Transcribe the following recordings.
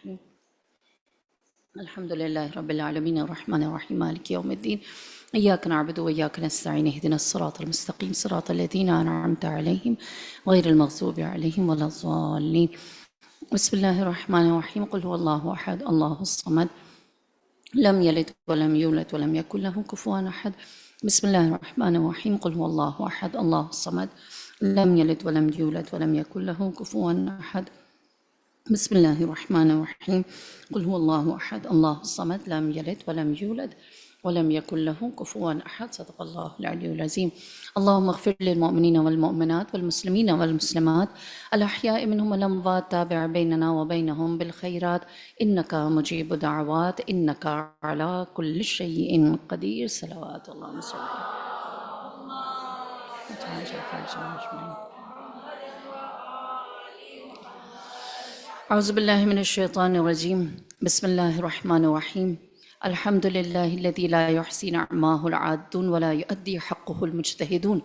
الرحيم الحمد لله رب العالمين الرحمن الرحيم مالك يوم الدين إياك نعبد وإياك نستعين اهدنا الصراط المستقيم صراط الذين أنعمت عليهم غير المغضوب عليهم ولا الضالين بسم الله الرحمن الرحيم قل هو الله أحد الله الصمد لم يلد ولم يولد ولم يكن له كفوا أحد بسم الله الرحمن الرحيم قل هو الله أحد الله الصمد لم يلد ولم يولد ولم يكن له كفوا أحد بسم الله الرحمن الرحيم قل هو الله أحد الله الصمد لم يلد ولم يولد ولم يكن له كفوا أحد صدق الله العلي العظيم اللهم اغفر للمؤمنين والمؤمنات والمسلمين والمسلمات الأحياء منهم والأموات تابع بيننا وبينهم بالخيرات إنك مجيب دعوات إنك على كل شيء قدير صلوات الله وسلم أعوذ بالله من الشيطان الرجيم بسم الله الرحمن الرحيم الحمد لله الذي لا يحصي نعماه العادون ولا يؤدي حقه المجتهدون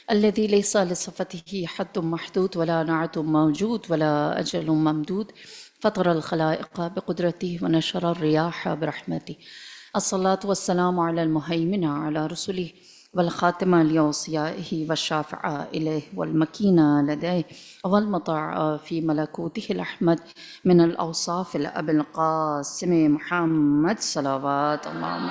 الذي ليس لصفته حد محدود ولا نعت موجود ولا أجل ممدود فطر الخلائق بقدرته ونشر الرياح برحمته الصلاة والسلام على المهيمن على رسله والخاتم لأوصيائه والشافع إليه والمكين لديه والمطاع في ملكوته الأحمد من الأوصاف الأب القاسم محمد صلوات اللهم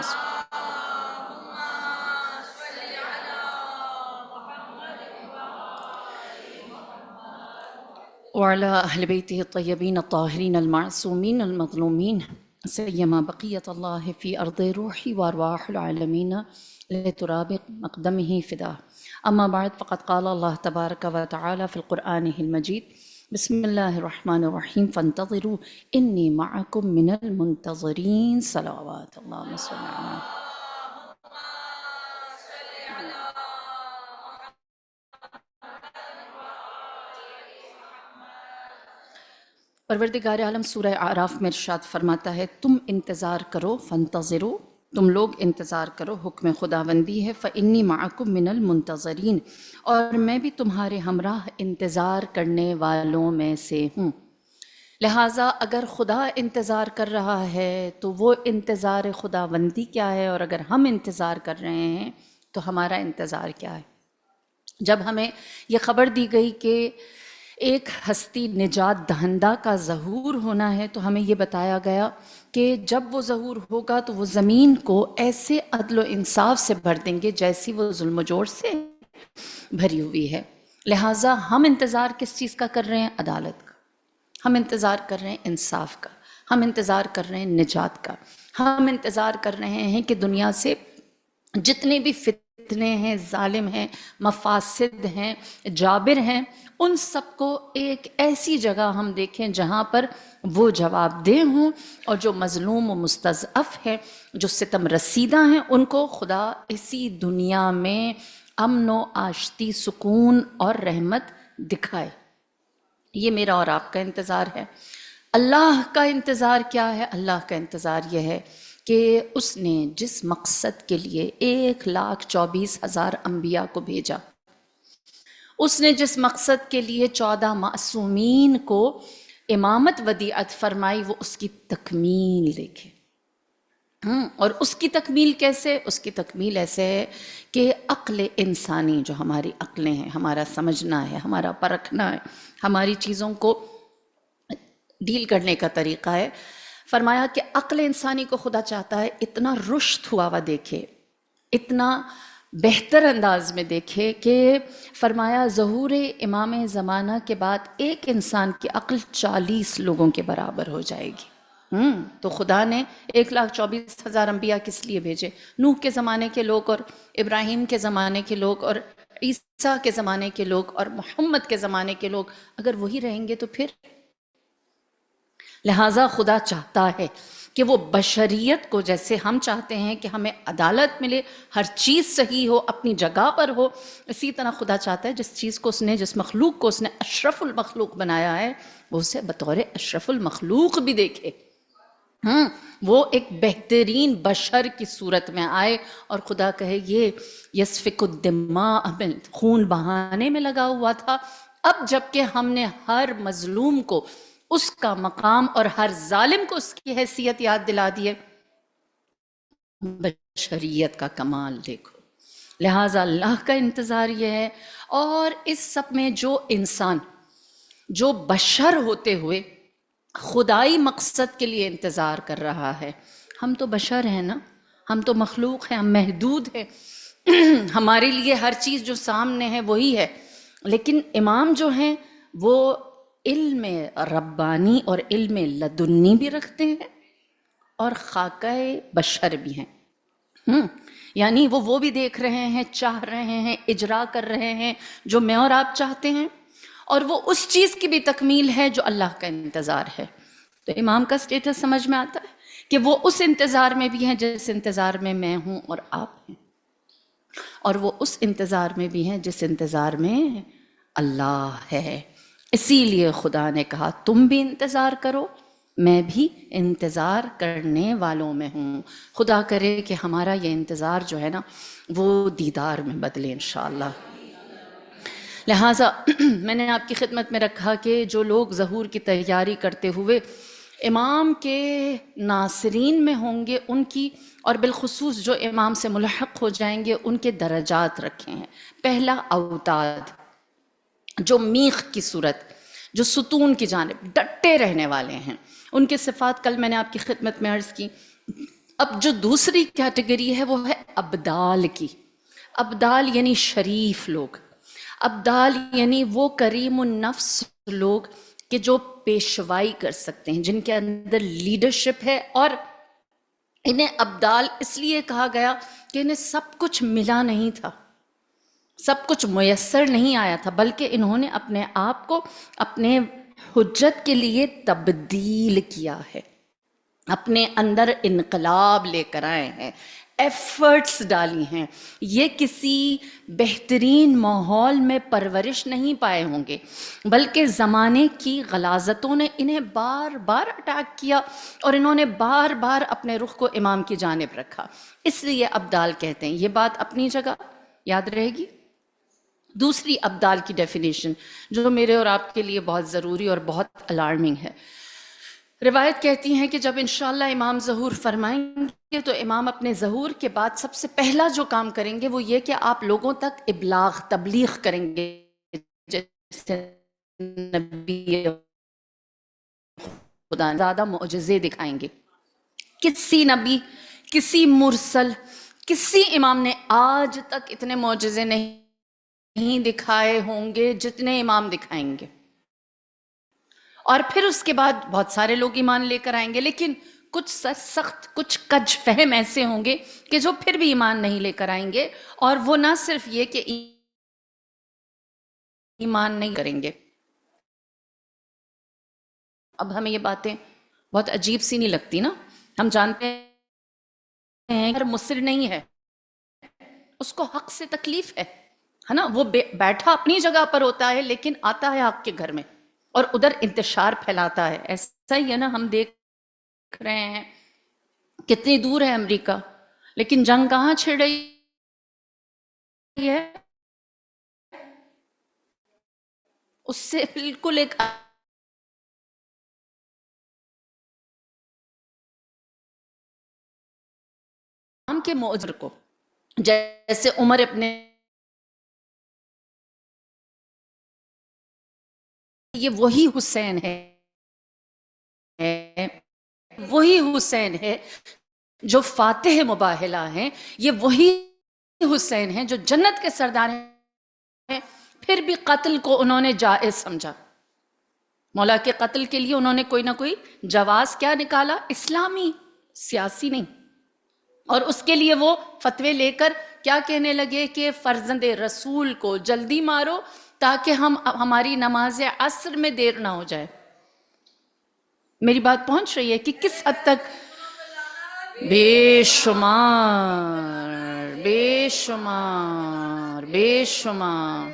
وعلى أهل بيته الطيبين الطاهرين المعصومين المظلومين سيما بقية الله في أرض روحي وأرواح العالمين لتراب مقدمه فداه أما بعد فقد قال الله تبارك وتعالى في القرآن المجيد بسم الله الرحمن الرحيم فانتظروا إني معكم من المنتظرين صلوات اللهم صل على پروردگار عالم سورہ اعراف میں ارشاد فرماتا ہے تم انتظار کرو فانتظروا تم لوگ انتظار کرو حکم خداوندی ہے فإنی معکم من المنتظرین اور میں بھی تمہارے ہمراہ انتظار کرنے والوں میں سے ہوں لہٰذا اگر خدا انتظار کر رہا ہے تو وہ انتظار خداوندی کیا ہے اور اگر ہم انتظار کر رہے ہیں تو ہمارا انتظار کیا ہے جب ہمیں یہ خبر دی گئی کہ ایک ہستی نجات دہندہ کا ظہور ہونا ہے تو ہمیں یہ بتایا گیا کہ جب وہ ظہور ہوگا تو وہ زمین کو ایسے عدل و انصاف سے بھر دیں گے جیسی وہ ظلم و جور سے بھری ہوئی ہے لہٰذا ہم انتظار کس چیز کا کر رہے ہیں عدالت کا ہم انتظار کر رہے ہیں انصاف کا ہم انتظار کر رہے ہیں نجات کا ہم انتظار کر رہے ہیں کہ دنیا سے جتنے بھی فتنے ہیں ظالم ہیں مفاسد ہیں جابر ہیں ان سب کو ایک ایسی جگہ ہم دیکھیں جہاں پر وہ جواب دہ ہوں اور جو مظلوم و مستضعف ہیں جو ستم رسیدہ ہیں ان کو خدا اسی دنیا میں امن و آشتی سکون اور رحمت دکھائے یہ میرا اور آپ کا انتظار ہے اللہ کا انتظار کیا ہے اللہ کا انتظار یہ ہے کہ اس نے جس مقصد کے لیے 1,24,000 انبیاء کو بھیجا اس نے جس مقصد کے لیے 14 معصومین کو امامت ودیعت فرمائی وہ اس کی تکمیل دیکھے اور اس کی تکمیل کیسے اس کی تکمیل ایسے ہے کہ عقل انسانی جو ہماری عقلیں ہیں ہمارا سمجھنا ہے ہمارا پرکھنا ہے ہماری چیزوں کو ڈیل کرنے کا طریقہ ہے فرمایا کہ عقل انسانی کو خدا چاہتا ہے اتنا رشد ہوا ہوا دیکھے اتنا بہتر انداز میں دیکھے کہ فرمایا ظہور امام زمانہ کے بعد ایک انسان کی عقل 40 لوگوں کے برابر ہو جائے گی تو خدا نے 1,24,000 انبیاء کس لیے بھیجے نوح کے زمانے کے لوگ اور ابراہیم کے زمانے کے لوگ اور عیسیٰ کے زمانے کے لوگ اور محمد کے زمانے کے لوگ اگر وہی رہیں گے تو پھر لہٰذا خدا چاہتا ہے کہ وہ بشریت کو جیسے ہم چاہتے ہیں کہ ہمیں عدالت ملے ہر چیز صحیح ہو اپنی جگہ پر ہو اسی طرح خدا چاہتا ہے جس چیز کو اس نے جس مخلوق کو اس نے اشرف المخلوق بنایا ہے وہ اسے بطور اشرف المخلوق بھی دیکھے وہ ایک بہترین بشر کی صورت میں آئے اور خدا کہے یہ یسفک الدماء خون بہانے میں لگا ہوا تھا اب جب کہ ہم نے ہر مظلوم کو اس کا مقام اور ہر ظالم کو اس کی حیثیت یاد دلا دی ہے۔ بشریت کا کمال دیکھو۔ لہٰذا اللہ کا انتظار یہ ہے، اور اس سب میں جو انسان، جو بشر ہوتے ہوئے خدائی مقصد کے لیے انتظار کر رہا ہے، ہم تو بشر ہیں نا، ہم تو مخلوق ہیں، ہم محدود ہیں، ہمارے لیے ہر چیز جو سامنے ہے وہی ہے، لیکن امام جو ہیں وہ علم ربانی اور علم لدنی بھی رکھتے ہیں اور خاکہ بشر بھی ہیں۔ یعنی وہ بھی دیکھ رہے ہیں، چاہ رہے ہیں، اجرا کر رہے ہیں جو میں اور آپ چاہتے ہیں، اور وہ اس چیز کی بھی تکمیل ہے جو اللہ کا انتظار ہے۔ تو امام کا سٹیٹس سمجھ میں آتا ہے کہ وہ اس انتظار میں بھی ہیں جس انتظار میں میں ہوں اور آپ ہیں، اور وہ اس انتظار میں بھی ہیں جس انتظار میں اللہ ہے۔ اسی لیے خدا نے کہا تم بھی انتظار کرو، میں بھی انتظار کرنے والوں میں ہوں۔ خدا کرے کہ ہمارا یہ انتظار جو ہے نا وہ دیدار میں بدلے انشاءاللہ۔ لہٰذا میں نے آپ کی خدمت میں رکھا کہ جو لوگ ظہور کی تیاری کرتے ہوئے امام کے ناصرین میں ہوں گے، ان کی، اور بالخصوص جو امام سے ملحق ہو جائیں گے، ان کے درجات رکھے ہیں۔ پہلا اوتاد، جو میخ کی صورت، جو ستون کی جانب ڈٹے رہنے والے ہیں، ان کے صفات کل میں نے آپ کی خدمت میں عرض کی۔ اب جو دوسری کیٹیگری ہے وہ ہے ابدال کی۔ ابدال یعنی شریف لوگ، ابدال یعنی وہ کریم النفس لوگ کہ جو پیشوائی کر سکتے ہیں، جن کے اندر لیڈرشپ ہے، اور انہیں ابدال اس لیے کہا گیا کہ انہیں سب کچھ ملا نہیں تھا، سب کچھ میسر نہیں آیا تھا، بلکہ انہوں نے اپنے آپ کو اپنے حجت کے لیے تبدیل کیا ہے، اپنے اندر انقلاب لے کر آئے ہیں، ایفرٹس ڈالی ہیں۔ یہ کسی بہترین ماحول میں پرورش نہیں پائے ہوں گے، بلکہ زمانے کی غلاظتوں نے انہیں بار بار اٹیک کیا، اور انہوں نے بار بار اپنے رخ کو امام کی جانب رکھا، اس لیے ابدال کہتے ہیں۔ یہ بات اپنی جگہ یاد رہے گی۔ دوسری ابدال کی ڈیفینیشن جو میرے اور آپ کے لیے بہت ضروری اور بہت الارمنگ ہے، روایت کہتی ہیں کہ جب انشاءاللہ امام ظہور فرمائیں گے تو امام اپنے ظہور کے بعد سب سے پہلا جو کام کریں گے وہ یہ کہ آپ لوگوں تک ابلاغ، تبلیغ کریں گے، جیسے نبی خدا زیادہ معجزے دکھائیں گے۔ کسی نبی، کسی مرسل، کسی امام نے آج تک اتنے معجزے نہیں دکھائے ہوں گے جتنے امام دکھائیں گے، اور پھر اس کے بعد بہت سارے لوگ ایمان لے کر آئیں گے، لیکن کچھ سخت، کچھ کج فہم ایسے ہوں گے کہ جو پھر بھی ایمان نہیں لے کر آئیں گے، اور وہ نہ صرف یہ کہ ایمان نہیں کریں گے۔ اب ہمیں یہ باتیں بہت عجیب سی نہیں لگتی نا؟ ہم جانتے ہیں کہ مصر نہیں ہے، اس کو حق سے تکلیف ہے نا، وہ بیٹھا اپنی جگہ پر ہوتا ہے لیکن آتا ہے حق کے گھر میں اور ادھر انتشار پھیلاتا ہے۔ ایسا ہی ہے نا، ہم دیکھ رہے ہیں کتنی دور ہے امریکہ، لیکن جنگ کہاں چھڑ رہی ہے؟ اس سے بالکل ایک عام کے معجر کو، جیسے عمر اپنے، یہ وہی حسین ہے، وہی حسین ہے جو فاتح مباہلہ ہیں، یہ وہی حسین ہیں جو جنت کے سردار ہیں، پھر بھی قتل کو انہوں نے جائز سمجھا۔ مولا کے قتل کے لیے انہوں نے کوئی نہ کوئی جواز کیا نکالا، اسلامی، سیاسی نہیں، اور اس کے لیے وہ فتوے لے کر کیا کہنے لگے کہ فرزند رسول کو جلدی مارو تاکہ ہماری نماز عصر میں دیر نہ ہو جائے۔ میری بات پہنچ رہی ہے کہ کس حد تک بے شمار، بے شمار، بے شمار،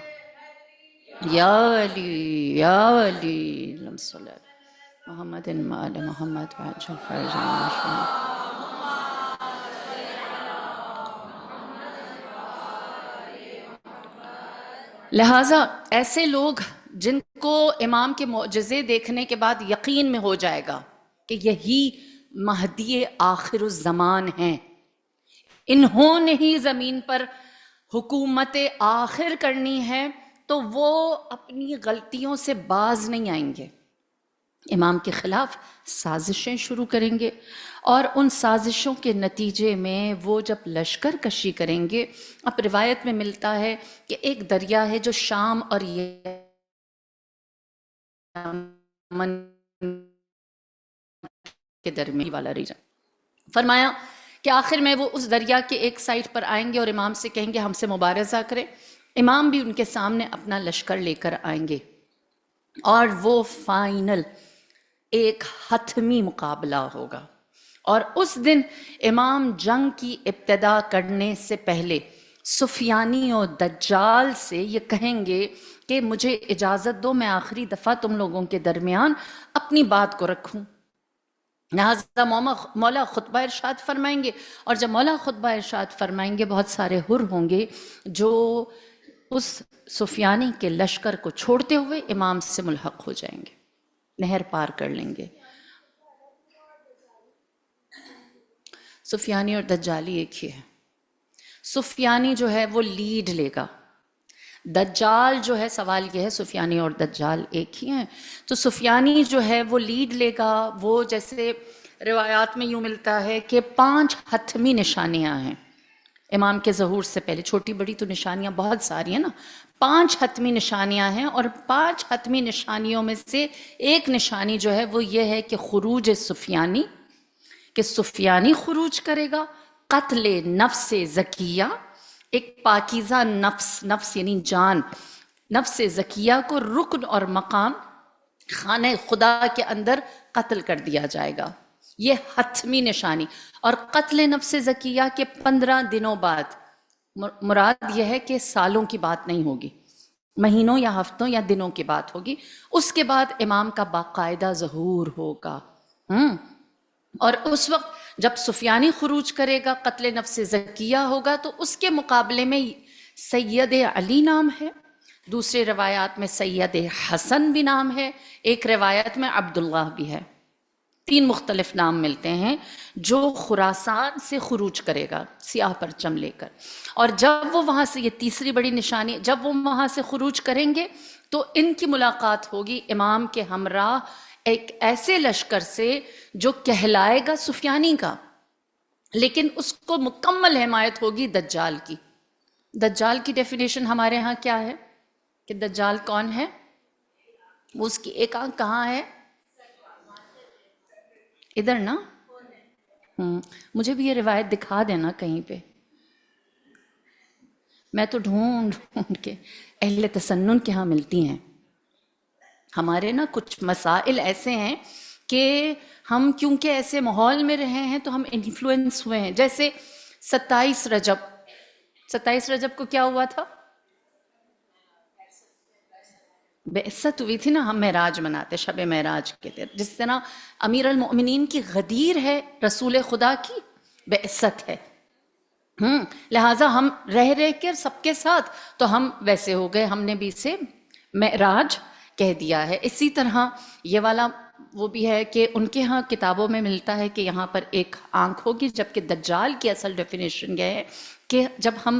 یا علی، یا علی، اللہم صلی علی محمد وعلی محمد وعجل فرجنا۔ لہٰذا ایسے لوگ جن کو امام کے معجزے دیکھنے کے بعد یقین میں ہو جائے گا کہ یہی مہدی آخر الزمان ہیں، انہوں نے ہی زمین پر حکومت آخر کرنی ہے، تو وہ اپنی غلطیوں سے باز نہیں آئیں گے، امام کے خلاف سازشیں شروع کریں گے، اور ان سازشوں کے نتیجے میں وہ جب لشکر کشی کریں گے، اب روایت میں ملتا ہے کہ ایک دریا ہے جو شام اور یمن کے درمیان والا ریجن، فرمایا کہ آخر میں وہ اس دریا کے ایک سائٹ پر آئیں گے اور امام سے کہیں گے ہم سے مبارزہ کریں، امام بھی ان کے سامنے اپنا لشکر لے کر آئیں گے، اور وہ فائنل ایک حتمی مقابلہ ہوگا، اور اس دن امام جنگ کی ابتدا کرنے سے پہلے سفیانی اور دجال سے یہ کہیں گے کہ مجھے اجازت دو میں آخری دفعہ تم لوگوں کے درمیان اپنی بات کو رکھوں، لہٰذا مولا خطبہ ارشاد فرمائیں گے، اور جب مولا خطبہ ارشاد فرمائیں گے بہت سارے حر ہوں گے جو اس سفیانی کے لشکر کو چھوڑتے ہوئے امام سے ملحق ہو جائیں گے، نہر پار کر لیں گے۔ سفیانی اور دجالی ایک ہی ہے، سفیانی جو ہے وہ لیڈ لے گا، دجال جو ہے، سوال یہ ہے سفیانی اور دجال ایک ہی ہیں، تو سفیانی جو ہے وہ لیڈ لے گا، وہ جیسے روایات میں یوں ملتا ہے کہ 5 حتمی نشانیاں ہیں امام کے ظہور سے پہلے، چھوٹی بڑی تو نشانیاں بہت ساری ہیں نا، 5 حتمی نشانیاں ہیں، اور 5 حتمی نشانیوں میں سے ایک نشانی جو ہے وہ یہ ہے کہ خروج سفیانی، کہ سفیانی خروج کرے گا، قتل نفس زکیہ، ایک پاکیزہ نفس یعنی جان، نفس زکیہ کو رکن اور مقام خانہ خدا کے اندر قتل کر دیا جائے گا، یہ حتمی نشانی، اور قتل نفس زکیہ کے 15 دنوں بعد، مراد یہ ہے کہ سالوں کی بات نہیں ہوگی، مہینوں یا ہفتوں یا دنوں کی بات ہوگی، اس کے بعد امام کا باقاعدہ ظہور ہوگا۔ اور اس وقت جب سفیانی خروج کرے گا، قتل نفس زکیہ ہوگا، تو اس کے مقابلے میں سید علی نام ہے، دوسرے روایات میں سید حسن بھی نام ہے، ایک روایت میں عبداللہ بھی ہے، 3 مختلف نام ملتے ہیں، جو خراسان سے خروج کرے گا سیاہ پرچم لے کر، اور جب وہ وہاں سے، یہ تیسری بڑی نشانی، جب وہ وہاں سے خروج کریں گے تو ان کی ملاقات ہوگی امام کے ہمراہ ایک ایسے لشکر سے جو کہلائے گا سفیانی کا، لیکن اس کو مکمل حمایت ہوگی دجال کی۔ دجال کی ڈیفینیشن ہمارے ہاں کیا ہے کہ دجال کون ہے؟ وہ اس کی ایک آنکھ کہاں ہے؟ ادھر نا، مجھے بھی یہ روایت دکھا دینا کہیں پہ، میں تو ڈھونڈ کے اہل تسنن کے ہاں ملتی ہیں، ہمارے نا کچھ مسائل ایسے ہیں کہ ہم کیونکہ ایسے ماحول میں رہے ہیں تو ہم انفلوئنس ہوئے ہیں، جیسے 27 رجب کو کیا ہوا تھا؟ بعثت ہوئی تھی نا، ہم معراج مناتے، شب معراج کے دن، جس طرح امیر المؤمنین کی غدیر ہے رسول خدا کی بعثت ہے، لہٰذا ہم رہ کر سب کے ساتھ تو ہم ویسے ہو گئے، ہم نے بھی اسے معراج کہہ دیا ہے۔ اسی طرح یہ والا وہ بھی ہے کہ ان کے ہاں کتابوں میں ملتا ہے کہ یہاں پر ایک آنکھ ہوگی، جبکہ دجال کی اصل ڈیفینیشن یہ ہے کہ جب ہم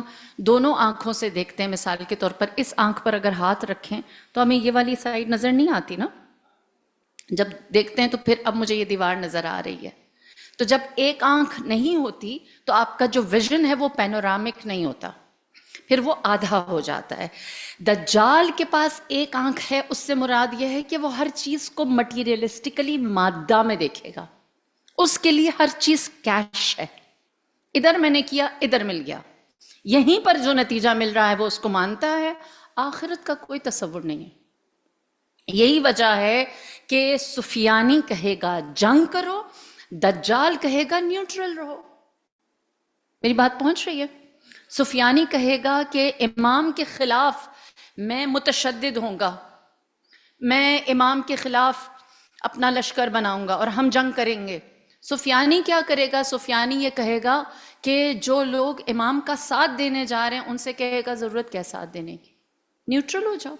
دونوں آنکھوں سے دیکھتے ہیں، مثال کے طور پر اس آنکھ پر اگر ہاتھ رکھیں تو ہمیں یہ والی سائڈ نظر نہیں آتی نا، جب دیکھتے ہیں تو پھر اب مجھے یہ دیوار نظر آ رہی ہے، تو جب ایک آنکھ نہیں ہوتی تو آپ کا جو ویژن ہے وہ پینورامک نہیں ہوتا، پھر وہ آدھا ہو جاتا ہے۔ دجال کے پاس ایک آنکھ ہے، اس سے مراد یہ ہے کہ وہ ہر چیز کو مٹیریلسٹکلی مادہ میں دیکھے گا، اس کے لیے ہر چیز کیش ہے، ادھر میں نے کیا ادھر مل گیا، یہیں پر جو نتیجہ مل رہا ہے وہ اس کو مانتا ہے، آخرت کا کوئی تصور نہیں ہے۔ یہی وجہ ہے کہ سفیانی کہے گا جنگ کرو، دجال کہے گا نیوٹرل رہو۔ میری بات پہنچ رہی ہے؟ سفیانی کہے گا کہ امام کے خلاف میں متشدد ہوں گا، میں امام کے خلاف اپنا لشکر بناؤں گا اور ہم جنگ کریں گے۔ سفیانی کیا کرے گا؟ سفیانی یہ کہے گا کہ جو لوگ امام کا ساتھ دینے جا رہے ہیں ان سے کہے گا ضرورت کیا ساتھ دینے کی، نیوٹرل ہو جاؤ،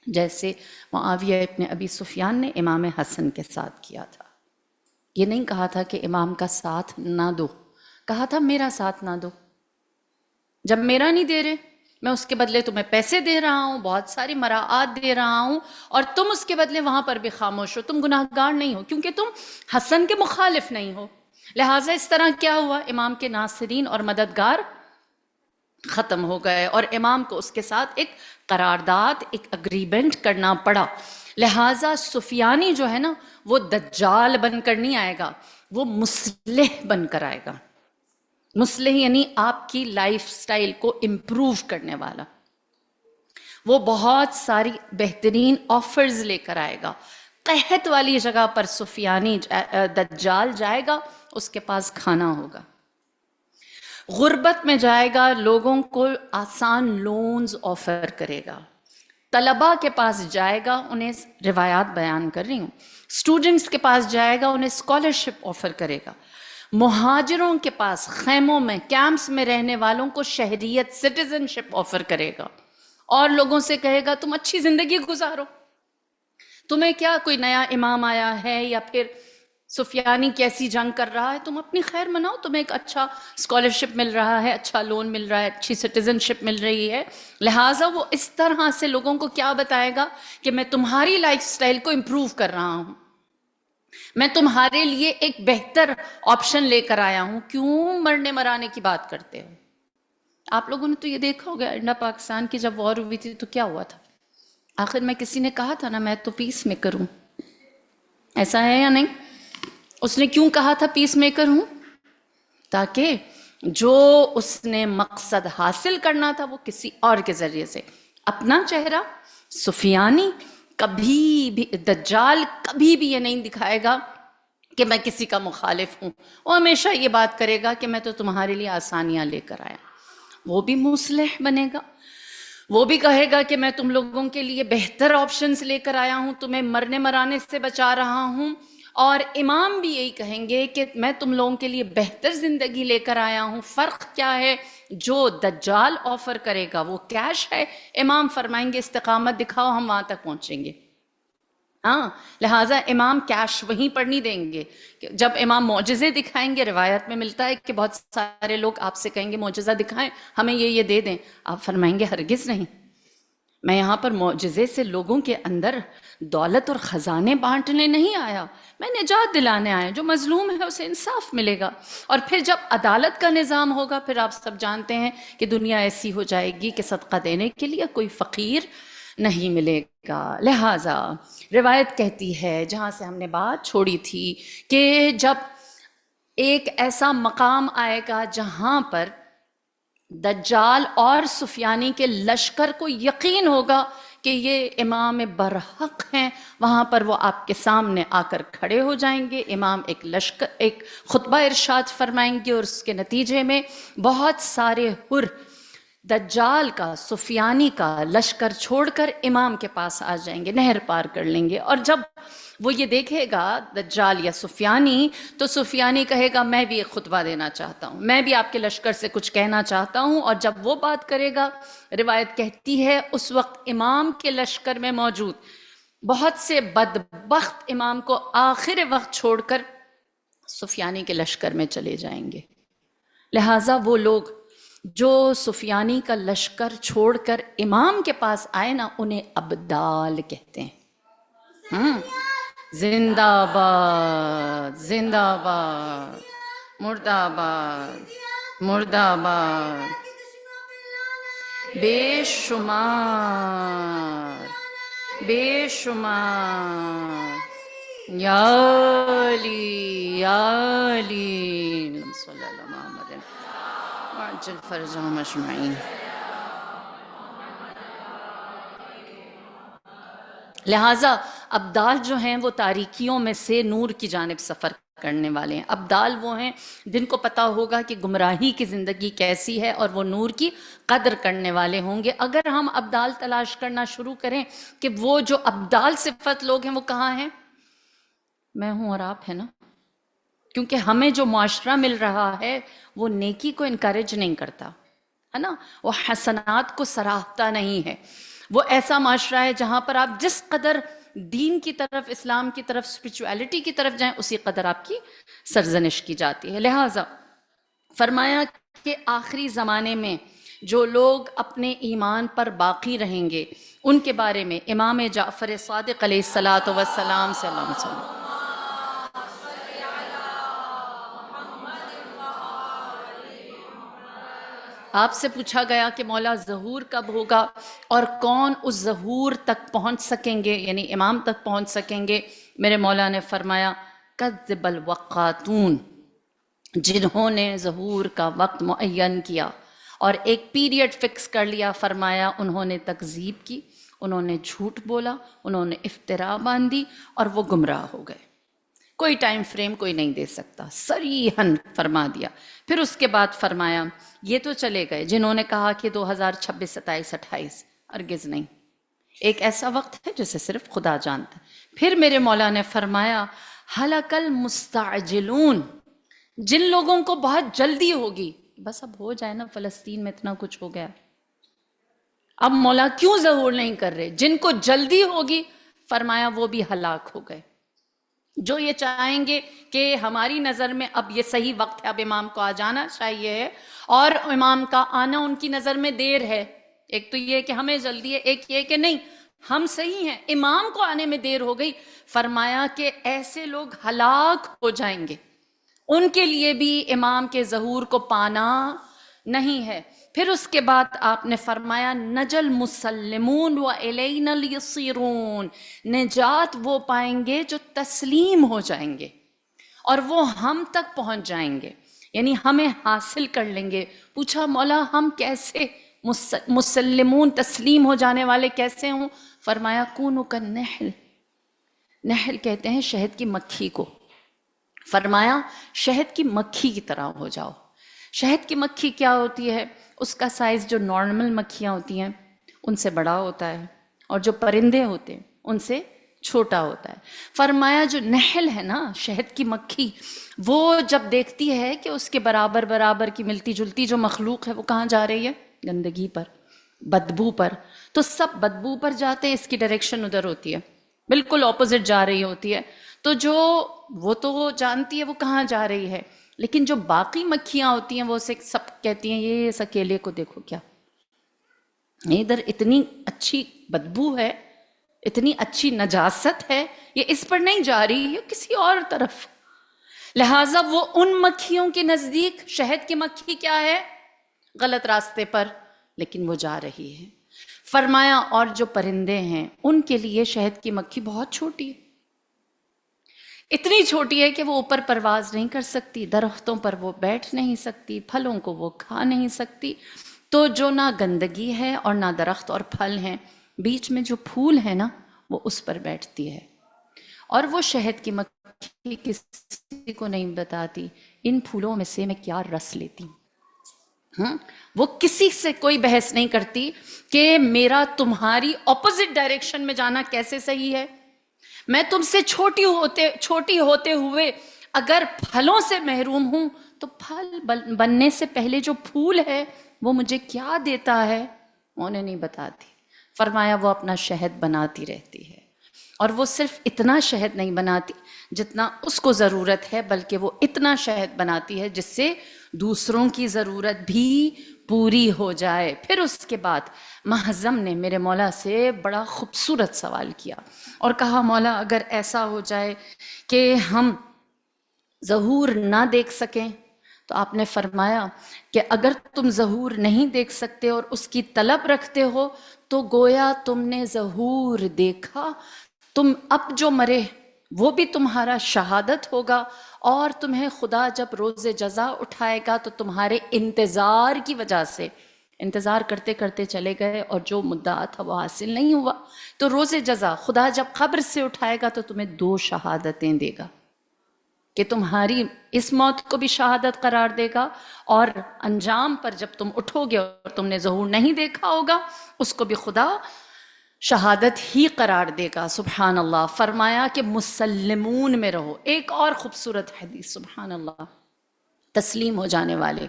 جیسے معاویہ ابن ابی سفیان نے امام حسن کے ساتھ کیا تھا. یہ نہیں کہا تھا کہ امام کا ساتھ نہ دو، کہا تھا میرا ساتھ نہ دو. جب میرا نہیں دے رہے، میں اس کے بدلے تمہیں پیسے دے رہا ہوں، بہت ساری مراعات دے رہا ہوں، اور تم اس کے بدلے وہاں پر بھی خاموش ہو. تم گناہ گار نہیں ہو کیونکہ تم حسن کے مخالف نہیں ہو. لہٰذا اس طرح کیا ہوا، امام کے ناصرین اور مددگار ختم ہو گئے، اور امام کو اس کے ساتھ ایک قرارداد، ایک اگریمنٹ کرنا پڑا. لہٰذا سفیانی جو ہے نا، وہ دجال بن کر نہیں آئے گا، وہ مصلح بن کر آئے گا. مصلح یعنی آپ کی لائف سٹائل کو امپروو کرنے والا. وہ بہت ساری بہترین آفرز لے کر آئے گا. قحط والی جگہ پر سفیانی دجال جائے گا، اس کے پاس کھانا ہوگا. غربت میں جائے گا، لوگوں کو آسان لونز آفر کرے گا. طلباء کے پاس جائے گا، انہیں روایات بیان کر رہی ہوں، اسٹوڈنٹس کے پاس جائے گا، انہیں اسکالرشپ آفر کرے گا. مہاجروں کے پاس خیموں میں، کیمپس میں رہنے والوں کو شہریت، سٹیزن شپ آفر کرے گا، اور لوگوں سے کہے گا تم اچھی زندگی گزارو. تمہیں کیا کوئی نیا امام آیا ہے یا پھر سفیانی کیسی جنگ کر رہا ہے، تم اپنی خیر مناؤ، تمہیں ایک اچھا اسکالرشپ مل رہا ہے، اچھا لون مل رہا ہے، اچھی سٹیزن شپ مل رہی ہے. لہٰذا وہ اس طرح سے لوگوں کو کیا بتائے گا کہ میں تمہاری لائف سٹائل کو امپروو کر رہا ہوں، میں تمہارے لیے ایک بہتر آپشن لے کر آیا ہوں. کیوں مرنے مرانے کی بات کرتے ہو؟ آپ لوگوں نے تو یہ دیکھا ہوگا، انڈیا پاکستان کی جب وار ہوئی تھی تو کیا ہوا تھا؟ آخر میں کسی نے کہا تھا نا میں تو پیس میکر ہوں. ایسا ہے یا نہیں؟ اس نے کیوں کہا تھا پیس میکر ہوں؟ تاکہ جو اس نے مقصد حاصل کرنا تھا وہ کسی اور کے ذریعے سے. اپنا چہرہ سفیانی کبھی بھی، دجال کبھی بھی یہ نہیں دکھائے گا کہ میں کسی کا مخالف ہوں. وہ ہمیشہ یہ بات کرے گا کہ میں تو تمہارے لیے آسانیاں لے کر آیا. وہ بھی مصلح بنے گا، وہ بھی کہے گا کہ میں تم لوگوں کے لیے بہتر آپشنز لے کر آیا ہوں، تمہیں مرنے مرانے سے بچا رہا ہوں. اور امام بھی یہی کہیں گے کہ میں تم لوگوں کے لیے بہتر زندگی لے کر آیا ہوں. فرق کیا ہے؟ جو دجال آفر کرے گا وہ کیش ہے، امام فرمائیں گے استقامت دکھاؤ، ہم وہاں تک پہنچیں گے. ہاں، لہٰذا امام کیش وہیں پر نہیں دیں گے. جب امام معجزے دکھائیں گے، روایت میں ملتا ہے کہ بہت سارے لوگ آپ سے کہیں گے معجزہ دکھائیں، ہمیں یہ دے دیں. آپ فرمائیں گے ہرگز نہیں، میں یہاں پر معجزے سے لوگوں کے اندر دولت اور خزانے بانٹنے نہیں آیا، میں نجات دلانے آیا. جو مظلوم ہے اسے انصاف ملے گا. اور پھر جب عدالت کا نظام ہوگا، پھر آپ سب جانتے ہیں کہ دنیا ایسی ہو جائے گی کہ صدقہ دینے کے لیے کوئی فقیر نہیں ملے گا. لہٰذا روایت کہتی ہے، جہاں سے ہم نے بات چھوڑی تھی، کہ جب ایک ایسا مقام آئے گا جہاں پر دجال اور سفیانی کے لشکر کو یقین ہوگا کہ یہ امام برحق ہیں، وہاں پر وہ آپ کے سامنے آ کر کھڑے ہو جائیں گے. امام ایک خطبہ ارشاد فرمائیں گے، اور اس کے نتیجے میں بہت سارے حر دجال کا، سفیانی کا لشکر چھوڑ کر امام کے پاس آ جائیں گے، نہر پار کر لیں گے. اور جب وہ یہ دیکھے گا دجال یا سفیانی، تو سفیانی کہے گا میں بھی ایک خطبہ دینا چاہتا ہوں، میں بھی آپ کے لشکر سے کچھ کہنا چاہتا ہوں. اور جب وہ بات کرے گا، روایت کہتی ہے اس وقت امام کے لشکر میں موجود بہت سے بدبخت امام کو آخر وقت چھوڑ کر سفیانی کے لشکر میں چلے جائیں گے. لہٰذا وہ لوگ جو سفیانی کا لشکر چھوڑ کر امام کے پاس آئے نا، انہیں ابدال کہتے ہیں. زندہ باد، زندہ باد، مردہ آباد، مردہ آباد. بے شمار، بے شمار. یا علی، یا علی صلی اللہ محمد وعجل فرجہم اجمعین. لہٰذا ابدال جو ہیں وہ تاریکیوں میں سے نور کی جانب سفر کرنے والے ہیں. ابدال وہ ہیں جن کو پتا ہوگا کہ گمراہی کی زندگی کیسی ہے، اور وہ نور کی قدر کرنے والے ہوں گے. اگر ہم ابدال تلاش کرنا شروع کریں کہ وہ جو ابدال صفت لوگ ہیں وہ کہاں ہیں، میں ہوں اور آپ ہیں نا. کیونکہ ہمیں جو معاشرہ مل رہا ہے وہ نیکی کو انکریج نہیں کرتا ہے نا، وہ حسنات کو سراہتا نہیں ہے. وہ ایسا معاشرہ ہے جہاں پر آپ جس قدر دین کی طرف، اسلام کی طرف، اسپرچویلٹی کی طرف جائیں، اسی قدر آپ کی سرزنش کی جاتی ہے۔ لہٰذا فرمایا کہ آخری زمانے میں جو لوگ اپنے ایمان پر باقی رہیں گے ان کے بارے میں امام جعفر صادق علیہ الصلاۃ والسلام سے اللہ وسلم آپ سے پوچھا گیا کہ مولا ظہور کب ہوگا اور کون اس ظہور تک پہنچ سکیں گے، یعنی امام تک پہنچ سکیں گے؟ میرے مولا نے فرمایا کذب الوقاتون، جنہوں نے ظہور کا وقت معین کیا اور ایک پیریڈ فکس کر لیا، فرمایا انہوں نے تکذیب کی، انہوں نے جھوٹ بولا، انہوں نے افتراء باندھی اور وہ گمراہ ہو گئے۔ کوئی ٹائم فریم کوئی نہیں دے سکتا، صریحاً فرما دیا۔ پھر اس کے بعد فرمایا یہ تو چلے گئے جنہوں نے کہا کہ 2026 27 28، ہرگز نہیں، ایک ایسا وقت ہے جسے صرف خدا جانتا ہے۔ پھر میرے مولا نے فرمایا ہلک المستعجلون، جن لوگوں کو بہت جلدی ہوگی، بس اب ہو جائے نا، فلسطین میں اتنا کچھ ہو گیا، اب مولا کیوں ظہور نہیں کر رہے؟ جن کو جلدی ہوگی فرمایا وہ بھی ہلاک ہو گئے۔ جو یہ چاہیں گے کہ ہماری نظر میں اب یہ صحیح وقت ہے، اب امام کو آ جانا چاہیے ہے، اور امام کا آنا ان کی نظر میں دیر ہے، ایک تو یہ کہ ہمیں جلدی ہے، ایک یہ کہ نہیں ہم صحیح ہیں، امام کو آنے میں دیر ہو گئی، فرمایا کہ ایسے لوگ ہلاک ہو جائیں گے، ان کے لیے بھی امام کے ظہور کو پانا نہیں ہے۔ پھر اس کے بعد آپ نے فرمایا نجل مسلمون و الینا الیصیرون، نجات وہ پائیں گے جو تسلیم ہو جائیں گے اور وہ ہم تک پہنچ جائیں گے، یعنی ہمیں حاصل کر لیں گے۔ پوچھا مولا ہم کیسے مسلمون، تسلیم ہو جانے والے کیسے ہوں؟ فرمایا کونوا کالنحل، نحل کہتے ہیں شہد کی مکھی کو، فرمایا شہد کی مکھی کی طرح ہو جاؤ۔ شہد کی مکھی کیا ہوتی ہے؟ اس کا سائز جو نارمل مکھیاں ہوتی ہیں ان سے بڑا ہوتا ہے، اور جو پرندے ہوتے ہیں ان سے چھوٹا ہوتا ہے۔ فرمایا جو نحل ہے نا، شہد کی مکھی، وہ جب دیکھتی ہے کہ اس کے برابر برابر کی ملتی جلتی جو مخلوق ہے وہ کہاں جا رہی ہے؟ گندگی پر، بدبو پر، تو سب بدبو پر جاتے ہیں، اس کی ڈائریکشن ادھر ہوتی ہے، بالکل اپوزٹ جا رہی ہوتی ہے، تو جو وہ تو جانتی ہے وہ کہاں جا رہی ہے، لیکن جو باقی مکھیاں ہوتی ہیں وہ اسے سب کہتی ہیں یہ اس اکیلے کو دیکھو کیا، ادھر اتنی اچھی بدبو ہے، اتنی اچھی نجاست ہے، یہ اس پر نہیں جا رہی ہے کسی اور طرف۔ لہٰذا وہ ان مکھیوں کے نزدیک شہد کی مکھی کیا ہے؟ غلط راستے پر، لیکن وہ جا رہی ہے۔ فرمایا اور جو پرندے ہیں ان کے لیے شہد کی مکھی بہت چھوٹی ہے، اتنی چھوٹی ہے کہ وہ اوپر پرواز نہیں کر سکتی، درختوں پر وہ بیٹھ نہیں سکتی، پھلوں کو وہ کھا نہیں سکتی، تو جو نہ گندگی ہے اور نہ درخت اور پھل ہیں، بیچ میں جو پھول ہے نا وہ اس پر بیٹھتی ہے، اور وہ شہد کی مکھی کسی کو نہیں بتاتی ان پھولوں میں سے میں کیا رس لیتی ہوں، وہ کسی سے کوئی بحث نہیں کرتی کہ میرا تمہاری اپوزٹ ڈائریکشن میں جانا کیسے صحیح ہے، میں تم سے چھوٹی ہوتے ہوئے اگر پھلوں سے محروم ہوں تو پھل بننے سے پہلے جو پھول ہے وہ مجھے کیا دیتا ہے انہیں نہیں بتاتی۔ فرمایا وہ اپنا شہد بناتی رہتی ہے، اور وہ صرف اتنا شہد نہیں بناتی جتنا اس کو ضرورت ہے، بلکہ وہ اتنا شہد بناتی ہے جس سے دوسروں کی ضرورت بھی پوری ہو جائے۔ پھر اس کے بعد محزم نے میرے مولا سے بڑا خوبصورت سوال کیا اور کہا مولا اگر ایسا ہو جائے کہ ہم ظہور نہ دیکھ سکیں، تو آپ نے فرمایا کہ اگر تم ظہور نہیں دیکھ سکتے اور اس کی طلب رکھتے ہو تو گویا تم نے ظہور دیکھا، تم اب جو مرے وہ بھی تمہارا شہادت ہوگا، اور تمہیں خدا جب روز جزا اٹھائے گا تو تمہارے انتظار کی وجہ سے، انتظار کرتے کرتے چلے گئے اور جو مدعا تھا وہ حاصل نہیں ہوا، تو روز جزا خدا جب قبر سے اٹھائے گا تو تمہیں 2 شہادتیں دے گا، کہ تمہاری اس موت کو بھی شہادت قرار دے گا، اور انجام پر جب تم اٹھو گے اور تم نے ظہور نہیں دیکھا ہوگا اس کو بھی خدا شہادت ہی قرار دے گا۔ سبحان اللہ۔ فرمایا کہ مسلمون میں رہو۔ ایک اور خوبصورت حدیث، سبحان اللہ، تسلیم ہو جانے والے۔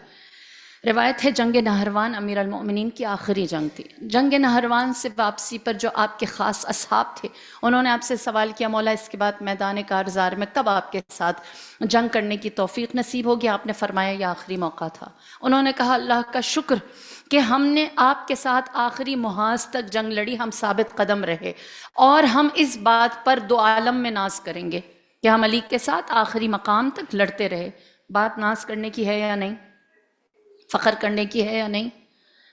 روایت ہے جنگ نہروان امیر المؤمنین کی آخری جنگ تھی. جنگ نہروان سے واپسی پر جو آپ کے خاص اصحاب تھے انہوں نے آپ سے سوال کیا مولا اس کے بعد میدان کارزار میں کب آپ کے ساتھ جنگ کرنے کی توفیق نصیب ہوگی؟ آپ نے فرمایا یہ آخری موقع تھا. انہوں نے کہا اللہ کا شکر کہ ہم نے آپ کے ساتھ آخری محاذ تک جنگ لڑی، ہم ثابت قدم رہے، اور ہم اس بات پر دو عالم میں ناز کریں گے کہ ہم علی کے ساتھ آخری مقام تک لڑتے رہے. بات ناز کرنے کی ہے یا نہیں؟ فخر کرنے کی ہے یا نہیں؟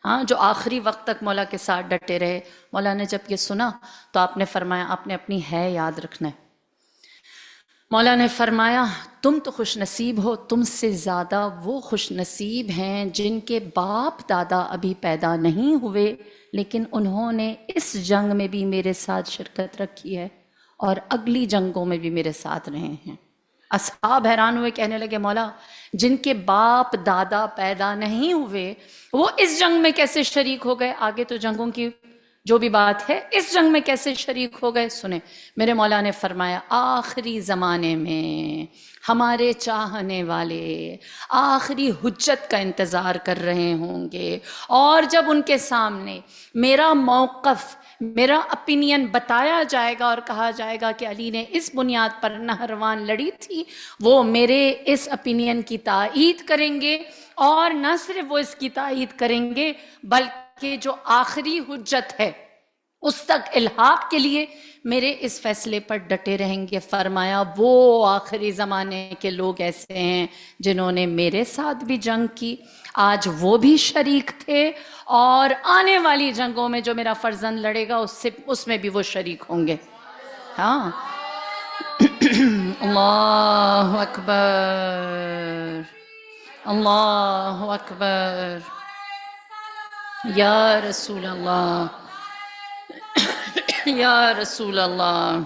ہاں، جو آخری وقت تک مولا کے ساتھ ڈٹے رہے. مولا نے جب یہ سنا تو آپ نے فرمایا آپ نے اپنی ہے یاد رکھنا ہے. مولا نے فرمایا تم تو خوش نصیب ہو، تم سے زیادہ وہ خوش نصیب ہیں جن کے باپ دادا ابھی پیدا نہیں ہوئے لیکن انہوں نے اس جنگ میں بھی میرے ساتھ شرکت رکھی ہے اور اگلی جنگوں میں بھی میرے ساتھ رہے ہیں. اصحاب حیران ہوئے، کہنے لگے مولا جن کے باپ دادا پیدا نہیں ہوئے وہ اس جنگ میں کیسے شریک ہو گئے؟ آگے تو جنگوں کی جو بھی بات ہے، اس جنگ میں کیسے شریک ہو گئے؟ سنیں، میرے مولا نے فرمایا آخری زمانے میں ہمارے چاہنے والے آخری حجت کا انتظار کر رہے ہوں گے، اور جب ان کے سامنے میرا موقف، میرا اپینین بتایا جائے گا اور کہا جائے گا کہ علی نے اس بنیاد پر نہروان لڑی تھی، وہ میرے اس اپینین کی تائید کریں گے، اور نہ صرف وہ اس کی تائید کریں گے بلکہ جو آخری حجت ہے اس تک الحاق کے لیے میرے اس فیصلے پر ڈٹے رہیں گے. فرمایا وہ آخری زمانے کے لوگ ایسے ہیں جنہوں نے میرے ساتھ بھی جنگ کی، آج وہ بھی شریک تھے، اور آنے والی جنگوں میں جو میرا فرزند لڑے گا اس میں بھی وہ شریک ہوں گے. ہاں، اللہ اکبر، اللہ اکبر، یا رسول اللہ، یا رسول اللہ،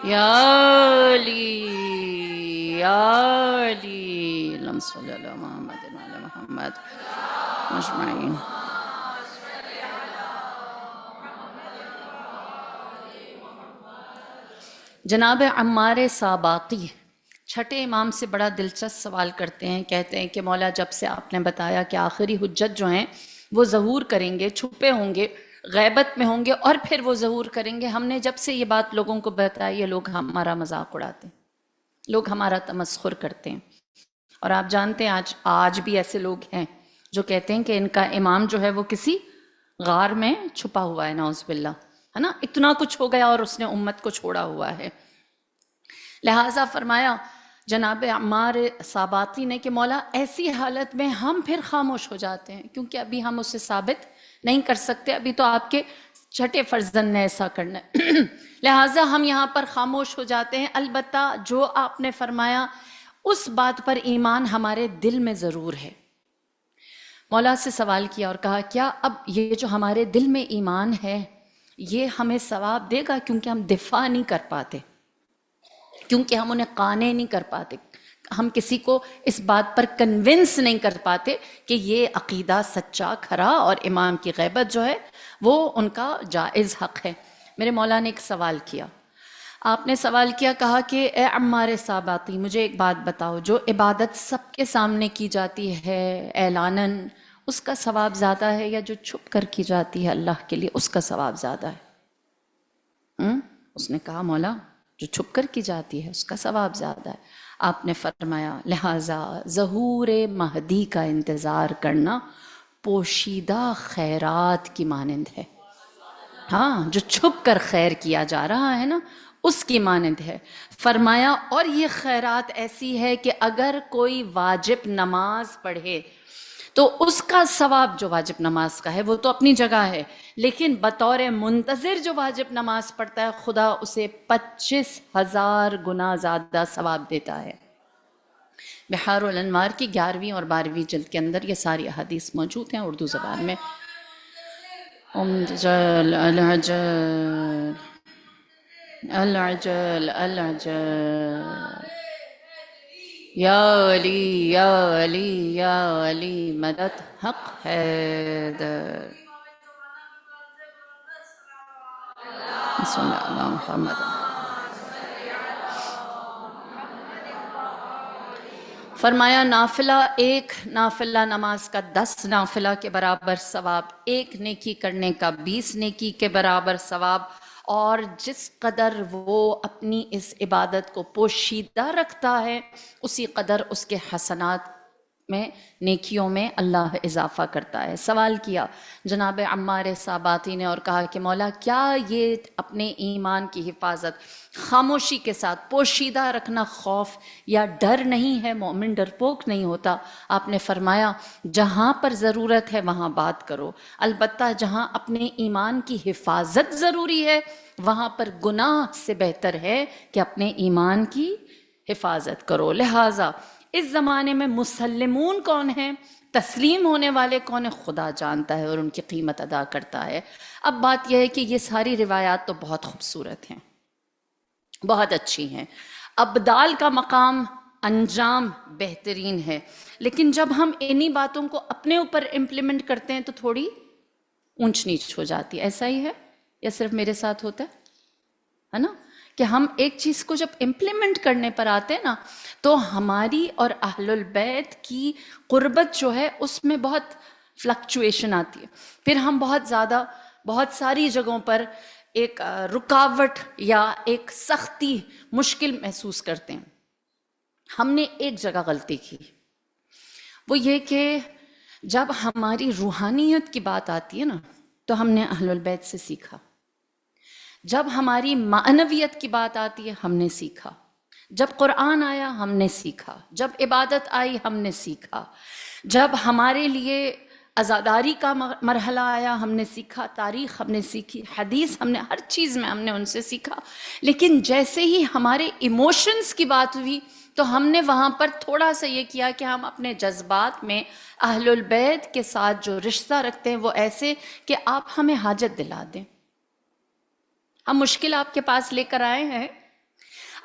یا علی، یا علی، اللہم صلی اللہ محمد وعلی محمد مجمعین. جناب عمار ساباقی چھٹے امام سے بڑا دلچسپ سوال کرتے ہیں. کہتے ہیں کہ مولا جب سے آپ نے بتایا کہ آخری حجت جو ہیں وہ ظہور کریں گے، چھپے ہوں گے، غیبت میں ہوں گے، اور پھر وہ ظہور کریں گے، ہم نے جب سے یہ بات لوگوں کو بتائی ہے لوگ ہمارا مذاق اڑاتے ہیں، لوگ ہمارا تمسخر کرتے ہیں. اور آپ جانتے ہیں آج بھی ایسے لوگ ہیں جو کہتے ہیں کہ ان کا امام جو ہے وہ کسی غار میں چھپا ہوا ہے، نعوذ باللہ، ہے نا، اتنا کچھ ہو گیا اور اس نے امت کو چھوڑا ہوا ہے. لہٰذا فرمایا جناب عمار ساباتی نے کہ مولا ایسی حالت میں ہم پھر خاموش ہو جاتے ہیں کیونکہ ابھی ہم اسے ثابت نہیں کر سکتے، ابھی تو آپ کے چھٹے فرزند نے ایسا کرنا ہے. لہٰذا ہم یہاں پر خاموش ہو جاتے ہیں. البتہ جو آپ نے فرمایا اس بات پر ایمان ہمارے دل میں ضرور ہے. مولا سے سوال کیا اور کہا کیا اب یہ جو ہمارے دل میں ایمان ہے یہ ہمیں ثواب دے گا؟ کیونکہ ہم دفاع نہیں کر پاتے، کیونکہ ہم انہیں قانع نہیں کر پاتے، ہم کسی کو اس بات پر کنونس نہیں کر پاتے کہ یہ عقیدہ سچا کھرا اور امام کی غیبت جو ہے وہ ان کا جائز حق ہے. میرے مولا نے ایک سوال کیا. آپ نے سوال کیا، کہا کہ اے عمار ساباتی مجھے ایک بات بتاؤ، جو عبادت سب کے سامنے کی جاتی ہے اعلاناً اس کا ثواب زیادہ ہے یا جو چھپ کر کی جاتی ہے اللہ کے لیے اس کا ثواب زیادہ ہے؟ اس نے کہا مولا جو چھپ کر کی جاتی ہے اس کا ثواب زیادہ ہے. آپ نے فرمایا لہٰذا ظہور مہدی کا انتظار کرنا پوشیدہ خیرات کی مانند ہے. ہاں، جو چھپ کر خیر کیا جا رہا ہے نا اس کی مانند ہے. فرمایا اور یہ خیرات ایسی ہے کہ اگر کوئی واجب نماز پڑھے تو اس کا ثواب جو واجب نماز کا ہے وہ تو اپنی جگہ ہے، لیکن بطور منتظر جو واجب نماز پڑھتا ہے خدا اسے 25,000 گنا زیادہ ثواب دیتا ہے. بحار الانوار کی 11ویں اور 12ویں جلد کے اندر یہ ساری احادیث موجود ہیں اردو زبان میں. العجل العجل العجل العجل، یا علی یا علی یا علی مدد حق حیدر. صلی اللہ علیہ محمد. فرمایا ایک نافلہ نماز کا 10 نافلہ کے برابر ثواب، ایک نیکی کرنے کا 20 نیکی کے برابر ثواب، اور جس قدر وہ اپنی اس عبادت کو پوشیدہ رکھتا ہے اسی قدر اس کے حسنات میں، نیکیوں میں اللہ اضافہ کرتا ہے۔ سوال کیا جناب عمار صاباتی نے اور کہا کہ مولا کیا یہ اپنے ایمان کی حفاظت خاموشی کے ساتھ پوشیدہ رکھنا خوف یا ڈر نہیں ہے؟ مومن ڈرپوک نہیں ہوتا۔ آپ نے فرمایا جہاں پر ضرورت ہے وہاں بات کرو، البتہ جہاں اپنے ایمان کی حفاظت ضروری ہے وہاں پر گناہ سے بہتر ہے کہ اپنے ایمان کی حفاظت کرو۔ لہٰذا اس زمانے میں مسلمون کون ہیں، تسلیم ہونے والے کون ہیں، خدا جانتا ہے اور ان کی قیمت ادا کرتا ہے۔ اب بات یہ ہے کہ یہ ساری روایات تو بہت خوبصورت ہیں، بہت اچھی ہیں، ابدال کا مقام، انجام بہترین ہے، لیکن جب ہم انہی باتوں کو اپنے اوپر امپلیمنٹ کرتے ہیں تو تھوڑی اونچ نیچ ہو جاتی ہے۔ ایسا ہی ہے یا صرف میرے ساتھ ہوتا ہے نا کہ ہم ایک چیز کو جب امپلیمنٹ کرنے پر آتے ہیں نا تو ہماری اور اہل البیت کی قربت جو ہے اس میں بہت فلکچویشن آتی ہے، پھر ہم بہت زیادہ بہت ساری جگہوں پر ایک رکاوٹ یا ایک سختی، مشکل محسوس کرتے ہیں۔ ہم نے ایک جگہ غلطی کی، وہ یہ کہ جب ہماری روحانیت کی بات آتی ہے نا تو ہم نے اہل البیت سے سیکھا، جب ہماری معنویت کی بات آتی ہے ہم نے سیکھا، جب قرآن آیا ہم نے سیکھا، جب عبادت آئی ہم نے سیکھا، جب ہمارے لیے عزاداری کا مرحلہ آیا ہم نے سیکھا، تاریخ ہم نے سیکھی، حدیث ہم نے، ہر چیز میں ہم نے ان سے سیکھا۔ لیکن جیسے ہی ہمارے ایموشنز کی بات ہوئی تو ہم نے وہاں پر تھوڑا سا یہ کیا کہ ہم اپنے جذبات میں اہل البیت کے ساتھ جو رشتہ رکھتے ہیں وہ ایسے کہ آپ ہمیں حاجت دلا دیں، ہم مشکل آپ کے پاس لے کر آئے ہیں،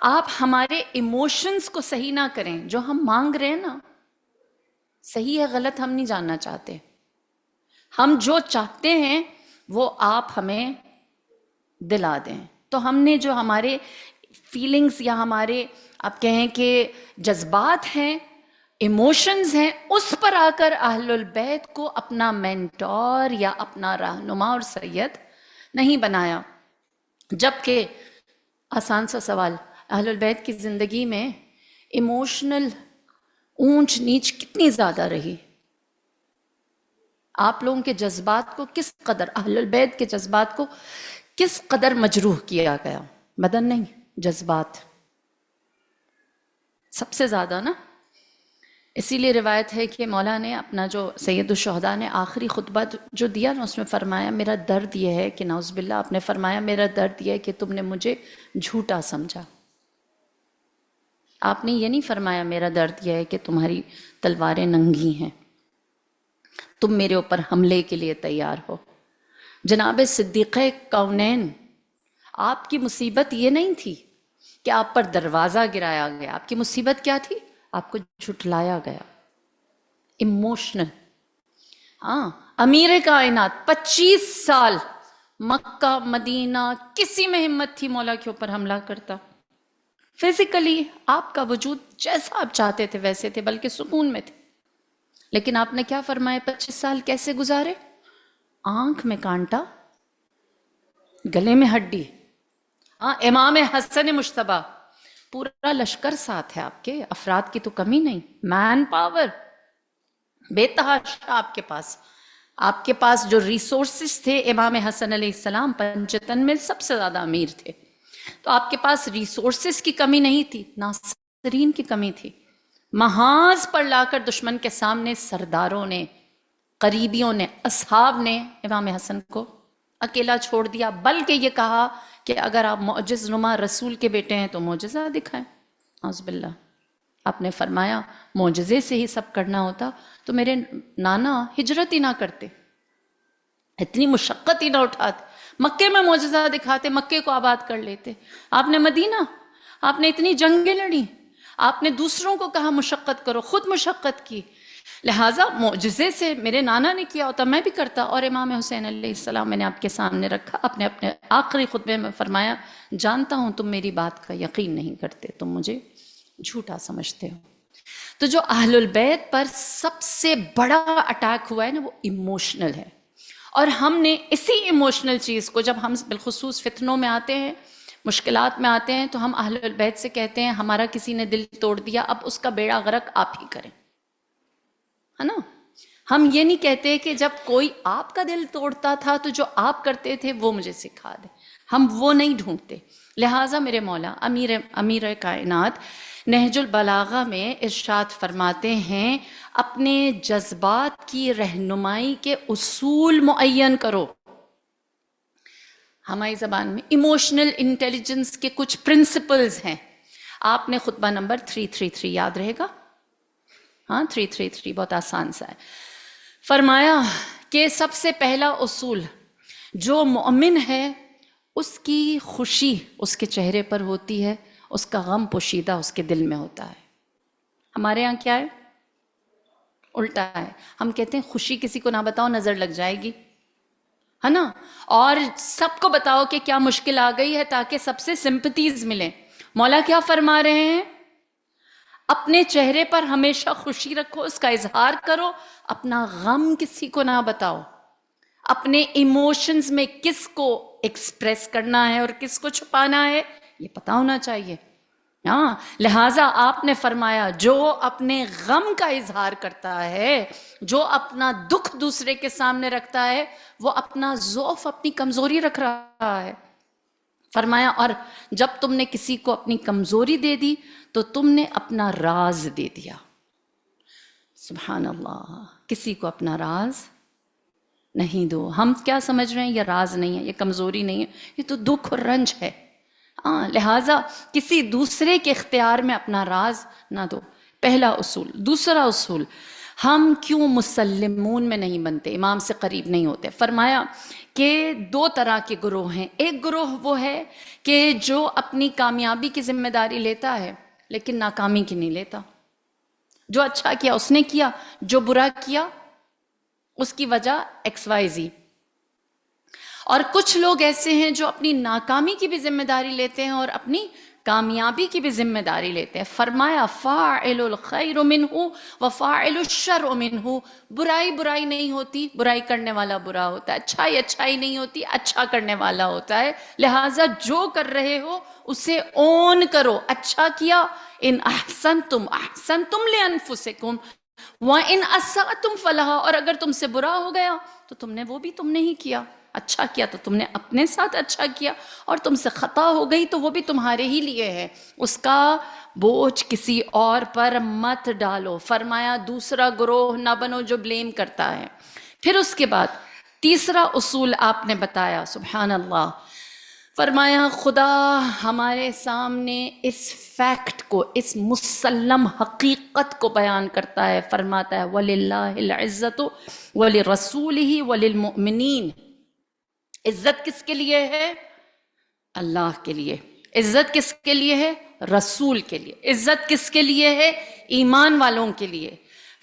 آپ ہمارے ایموشنز کو صحیح نہ کریں، جو ہم مانگ رہے ہیں نا صحیح ہے غلط ہم نہیں جاننا چاہتے، ہم جو چاہتے ہیں وہ آپ ہمیں دلا دیں۔ تو ہم نے جو ہمارے فیلنگز یا ہمارے آپ کہیں کہ جذبات ہیں، ایموشنز ہیں، اس پر آ کر اہل البیت کو اپنا مینٹور یا اپنا رہنما اور سید نہیں بنایا۔ جبکہ آسان سا سوال، اہل البیت کی زندگی میں ایموشنل اونچ نیچ کتنی زیادہ رہی؟ آپ لوگوں کے جذبات کو کس قدر، اہل البیت کے جذبات کو کس قدر مجروح کیا گیا؟ بدن نہیں، جذبات سب سے زیادہ نا۔ اسی لیے روایت ہے کہ مولا نے اپنا جو سید الشہداء نے آخری خطبہ جو دیا نا اس میں فرمایا میرا درد یہ ہے کہ نعوذ باللہ آپ نے فرمایا میرا درد یہ ہے کہ تم نے مجھے جھوٹا سمجھا۔ آپ نے یہ نہیں فرمایا میرا درد یہ ہے کہ تمہاری تلواریں ننگی ہیں، تم میرے اوپر حملے کے لیے تیار ہو۔ جناب صدیقہ کونین، آپ کی مصیبت یہ نہیں تھی کہ آپ پر دروازہ گرایا گیا، آپ کی مصیبت کیا تھی؟ آپ کو جھٹلایا گیا، ایموشنل۔ ہاں، امیر کائنات 25 سال مکہ مدینہ، کسی میں ہمت تھی مولا کے اوپر حملہ کرتا؟ فزیکلی آپ کا وجود جیسا آپ چاہتے تھے ویسے تھے، بلکہ سکون میں تھے، لیکن آپ نے کیا فرمایا 25 سال کیسے گزارے؟ آنکھ میں کانٹا، گلے میں ہڈی۔ ہاں، امام حسن مجتبیٰ، پورا لشکر ساتھ ہے آپ کے، افراد کی تو کمی نہیں، مین پاور بے تحاشا آپ کے پاس جو ریسورسز تھے، امام حسن علیہ السلام پنجتن میں سب سے زیادہ امیر تھے، تو آپ کے پاس ریسورسز کی کمی نہیں تھی، ناصرین کی کمی تھی۔ محاذ پر لا کر دشمن کے سامنے سرداروں نے، قریبیوں نے، اصحاب نے امام حسن کو اکیلا چھوڑ دیا، بلکہ یہ کہا کہ اگر آپ معجز نما رسول کے بیٹے ہیں تو معجزہ دکھائیں۔ اعوذ باللہ۔ آپ نے فرمایا معجزے سے ہی سب کرنا ہوتا تو میرے نانا ہجرت ہی نہ کرتے، اتنی مشقت ہی نہ اٹھاتے، مکے میں معجزہ دکھاتے، مکے کو آباد کر لیتے۔ آپ نے مدینہ، آپ نے اتنی جنگیں لڑی، آپ نے دوسروں کو کہا مشقت کرو، خود مشقت کی، لہٰذا معجزے سے میرے نانا نے کیا ہوتا میں بھی کرتا۔ اور امام حسین علیہ السلام میں نے آپ کے سامنے رکھا، اپنے آخری خطبے میں فرمایا جانتا ہوں تم میری بات کا یقین نہیں کرتے، تم مجھے جھوٹا سمجھتے ہو، تو جو اہل البیت پر سب سے بڑا اٹیک ہوا ہے نا وہ ایموشنل ہے، اور ہم نے اسی ایموشنل چیز کو جب ہم بالخصوص فتنوں میں آتے ہیں، مشکلات میں آتے ہیں، تو ہم اہل البیت سے کہتے ہیں ہمارا کسی نے دل توڑ دیا، اب اس کا بیڑا غرق آپ ہی کریں، ہے نا؟ ہم یہ نہیں کہتے کہ جب کوئی آپ کا دل توڑتا تھا تو جو آپ کرتے تھے وہ مجھے سکھا دے، ہم وہ نہیں ڈھونڈتے۔ لہٰذا میرے مولا امیر کائنات نہج البلاغہ میں ارشاد فرماتے ہیں اپنے جذبات کی رہنمائی کے اصول معین کرو۔ ہماری زبان میں ایموشنل انٹیلیجنس کے کچھ پرنسپلز ہیں، آپ نے خطبہ نمبر 333 یاد رہے گا؟ ہاں 333 بہت آسان سا ہے۔ فرمایا کہ سب سے پہلا اصول، جو مومن ہے اس کی خوشی اس کے چہرے پر ہوتی ہے، اس کا غم پوشیدہ اس کے دل میں ہوتا ہے۔ ہمارے ہاں کیا ہے؟ الٹا ہے، ہم کہتے ہیں خوشی کسی کو نہ بتاؤ نظر لگ جائے گی، ہے نا؟ اور سب کو بتاؤ کہ کیا مشکل آ گئی ہے تاکہ سب سے سمپتیز ملیں۔ مولا کیا فرما رہے ہیں؟ اپنے چہرے پر ہمیشہ خوشی رکھو، اس کا اظہار کرو، اپنا غم کسی کو نہ بتاؤ، اپنے ایموشنز میں کس کو ایکسپریس کرنا ہے اور کس کو چھپانا ہے یہ پتا ہونا چاہیے۔ ہاں، لہٰذا آپ نے فرمایا جو اپنے غم کا اظہار کرتا ہے، جو اپنا دکھ دوسرے کے سامنے رکھتا ہے، وہ اپنا ضعف، اپنی کمزوری رکھ رہا ہے۔ فرمایا اور جب تم نے کسی کو اپنی کمزوری دے دی تو تم نے اپنا راز دے دیا۔ سبحان اللہ، کسی کو اپنا راز نہیں دو۔ ہم کیا سمجھ رہے ہیں؟ یہ راز نہیں ہے، یہ کمزوری نہیں ہے، یہ تو دکھ اور رنج ہے۔ لہٰذا کسی دوسرے کے اختیار میں اپنا راز نہ دو، پہلا اصول۔ دوسرا اصول، ہم کیوں مسلمون میں نہیں بنتے، امام سے قریب نہیں ہوتے؟ فرمایا کہ دو طرح کے گروہ ہیں۔ ایک گروہ وہ ہے کہ جو اپنی کامیابی کی ذمہ داری لیتا ہے لیکن ناکامی کی نہیں لیتا۔ جو اچھا کیا اس نے کیا، جو برا کیا اس کی وجہ XYZ۔ اور کچھ لوگ ایسے ہیں جو اپنی ناکامی کی بھی ذمہ داری لیتے ہیں اور اپنی کامیابی کی بھی ذمہ داری لیتے ہیں۔ فرمایا فاعل الخیر منہ وفاعل الشر منہ، برائی برائی نہیں ہوتی، برائی کرنے والا برا ہوتا ہے، اچھائی اچھائی نہیں ہوتی، اچھا کرنے والا ہوتا ہے۔ لہٰذا جو کر رہے ہو اسے اون کرو، اچھا کیا، ان احسنتم احسنتم لانفسکم وَإِنْ أَسَأْتُمْ فَلَهَا، اور اگر تم سے برا ہو گیا تو تم نے وہ بھی تم نے ہی کیا، اچھا کیا تو تم نے اپنے ساتھ اچھا کیا، اور تم سے خطا ہو گئی تو وہ بھی تمہارے ہی لیے ہے، اس کا بوجھ کسی اور پر مت ڈالو۔ فرمایا دوسرا گروہ نہ بنو جو بلیم کرتا ہے۔ پھر اس کے بعد تیسرا اصول آپ نے بتایا، سبحان اللہ، فرمایا خدا ہمارے سامنے اس فیکٹ کو، اس مسلم حقیقت کو بیان کرتا ہے، فرماتا ہے وَلِلَّهِ الْعِزَّةُ وَلِرَسُولِهِ وَلِلْمُؤْمِنِينَ۔ عزت کس کے لیے ہے؟ اللہ کے لیے۔ عزت کس کے لیے ہے؟ رسول کے لیے۔ عزت کس کے لیے ہے؟ ایمان والوں کے لیے۔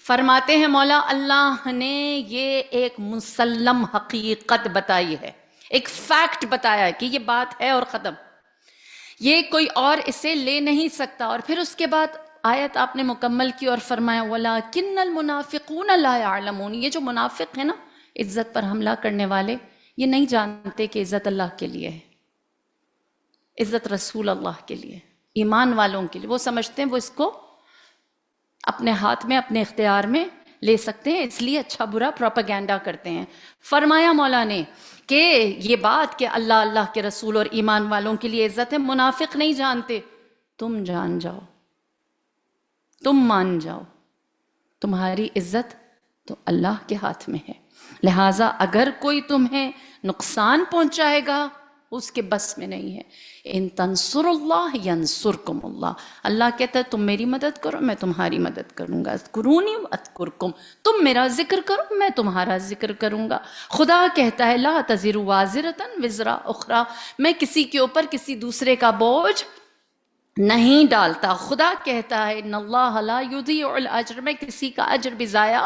فرماتے ہیں مولا اللہ نے یہ ایک مسلم حقیقت بتائی ہے، ایک فیکٹ بتایا ہے کہ یہ بات ہے اور ختم، یہ کوئی اور اسے لے نہیں سکتا۔ اور پھر اس کے بعد آیت آپ نے مکمل کی اور فرمایا وَلَٰكِنَّ الْمُنَافِقُونَ لَا يَعْلَمُونَ۔ یہ جو منافق ہیں نا، عزت پر حملہ کرنے والے، یہ نہیں جانتے کہ عزت اللہ کے لیے ہے، عزت رسول اللہ کے لیے، ایمان والوں کے لیے۔ وہ سمجھتے ہیں وہ اس کو اپنے ہاتھ میں، اپنے اختیار میں لے سکتے ہیں، اس لیے اچھا برا پروپیگنڈا کرتے ہیں۔ فرمایا مولا نے کہ یہ بات کہ اللہ اللہ کے رسول اور ایمان والوں کے لیے عزت ہے، منافق نہیں جانتے، تم جان جاؤ، تم مان جاؤ، تمہاری عزت تو اللہ کے ہاتھ میں ہے۔ لہٰذا اگر کوئی تمہیں نقصان پہنچائے گا اس کے بس میں نہیں ہے۔ ان تنصر اللہ ینصرکم اللہ، اللہ کہتا ہے تم میری مدد کرو میں تمہاری مدد کروں گا، اذکرونی اذکرکم، تم میرا ذکر کرو میں تمہارا ذکر کروں گا۔ خدا کہتا ہے لا تزر وازرۃ وزر اخری، میں کسی کے اوپر کسی دوسرے کا بوجھ نہیں ڈالتا۔ خدا کہتا ہے ان اللہ لا یضیع الاجر، میں کسی کا اجر بھی ضائع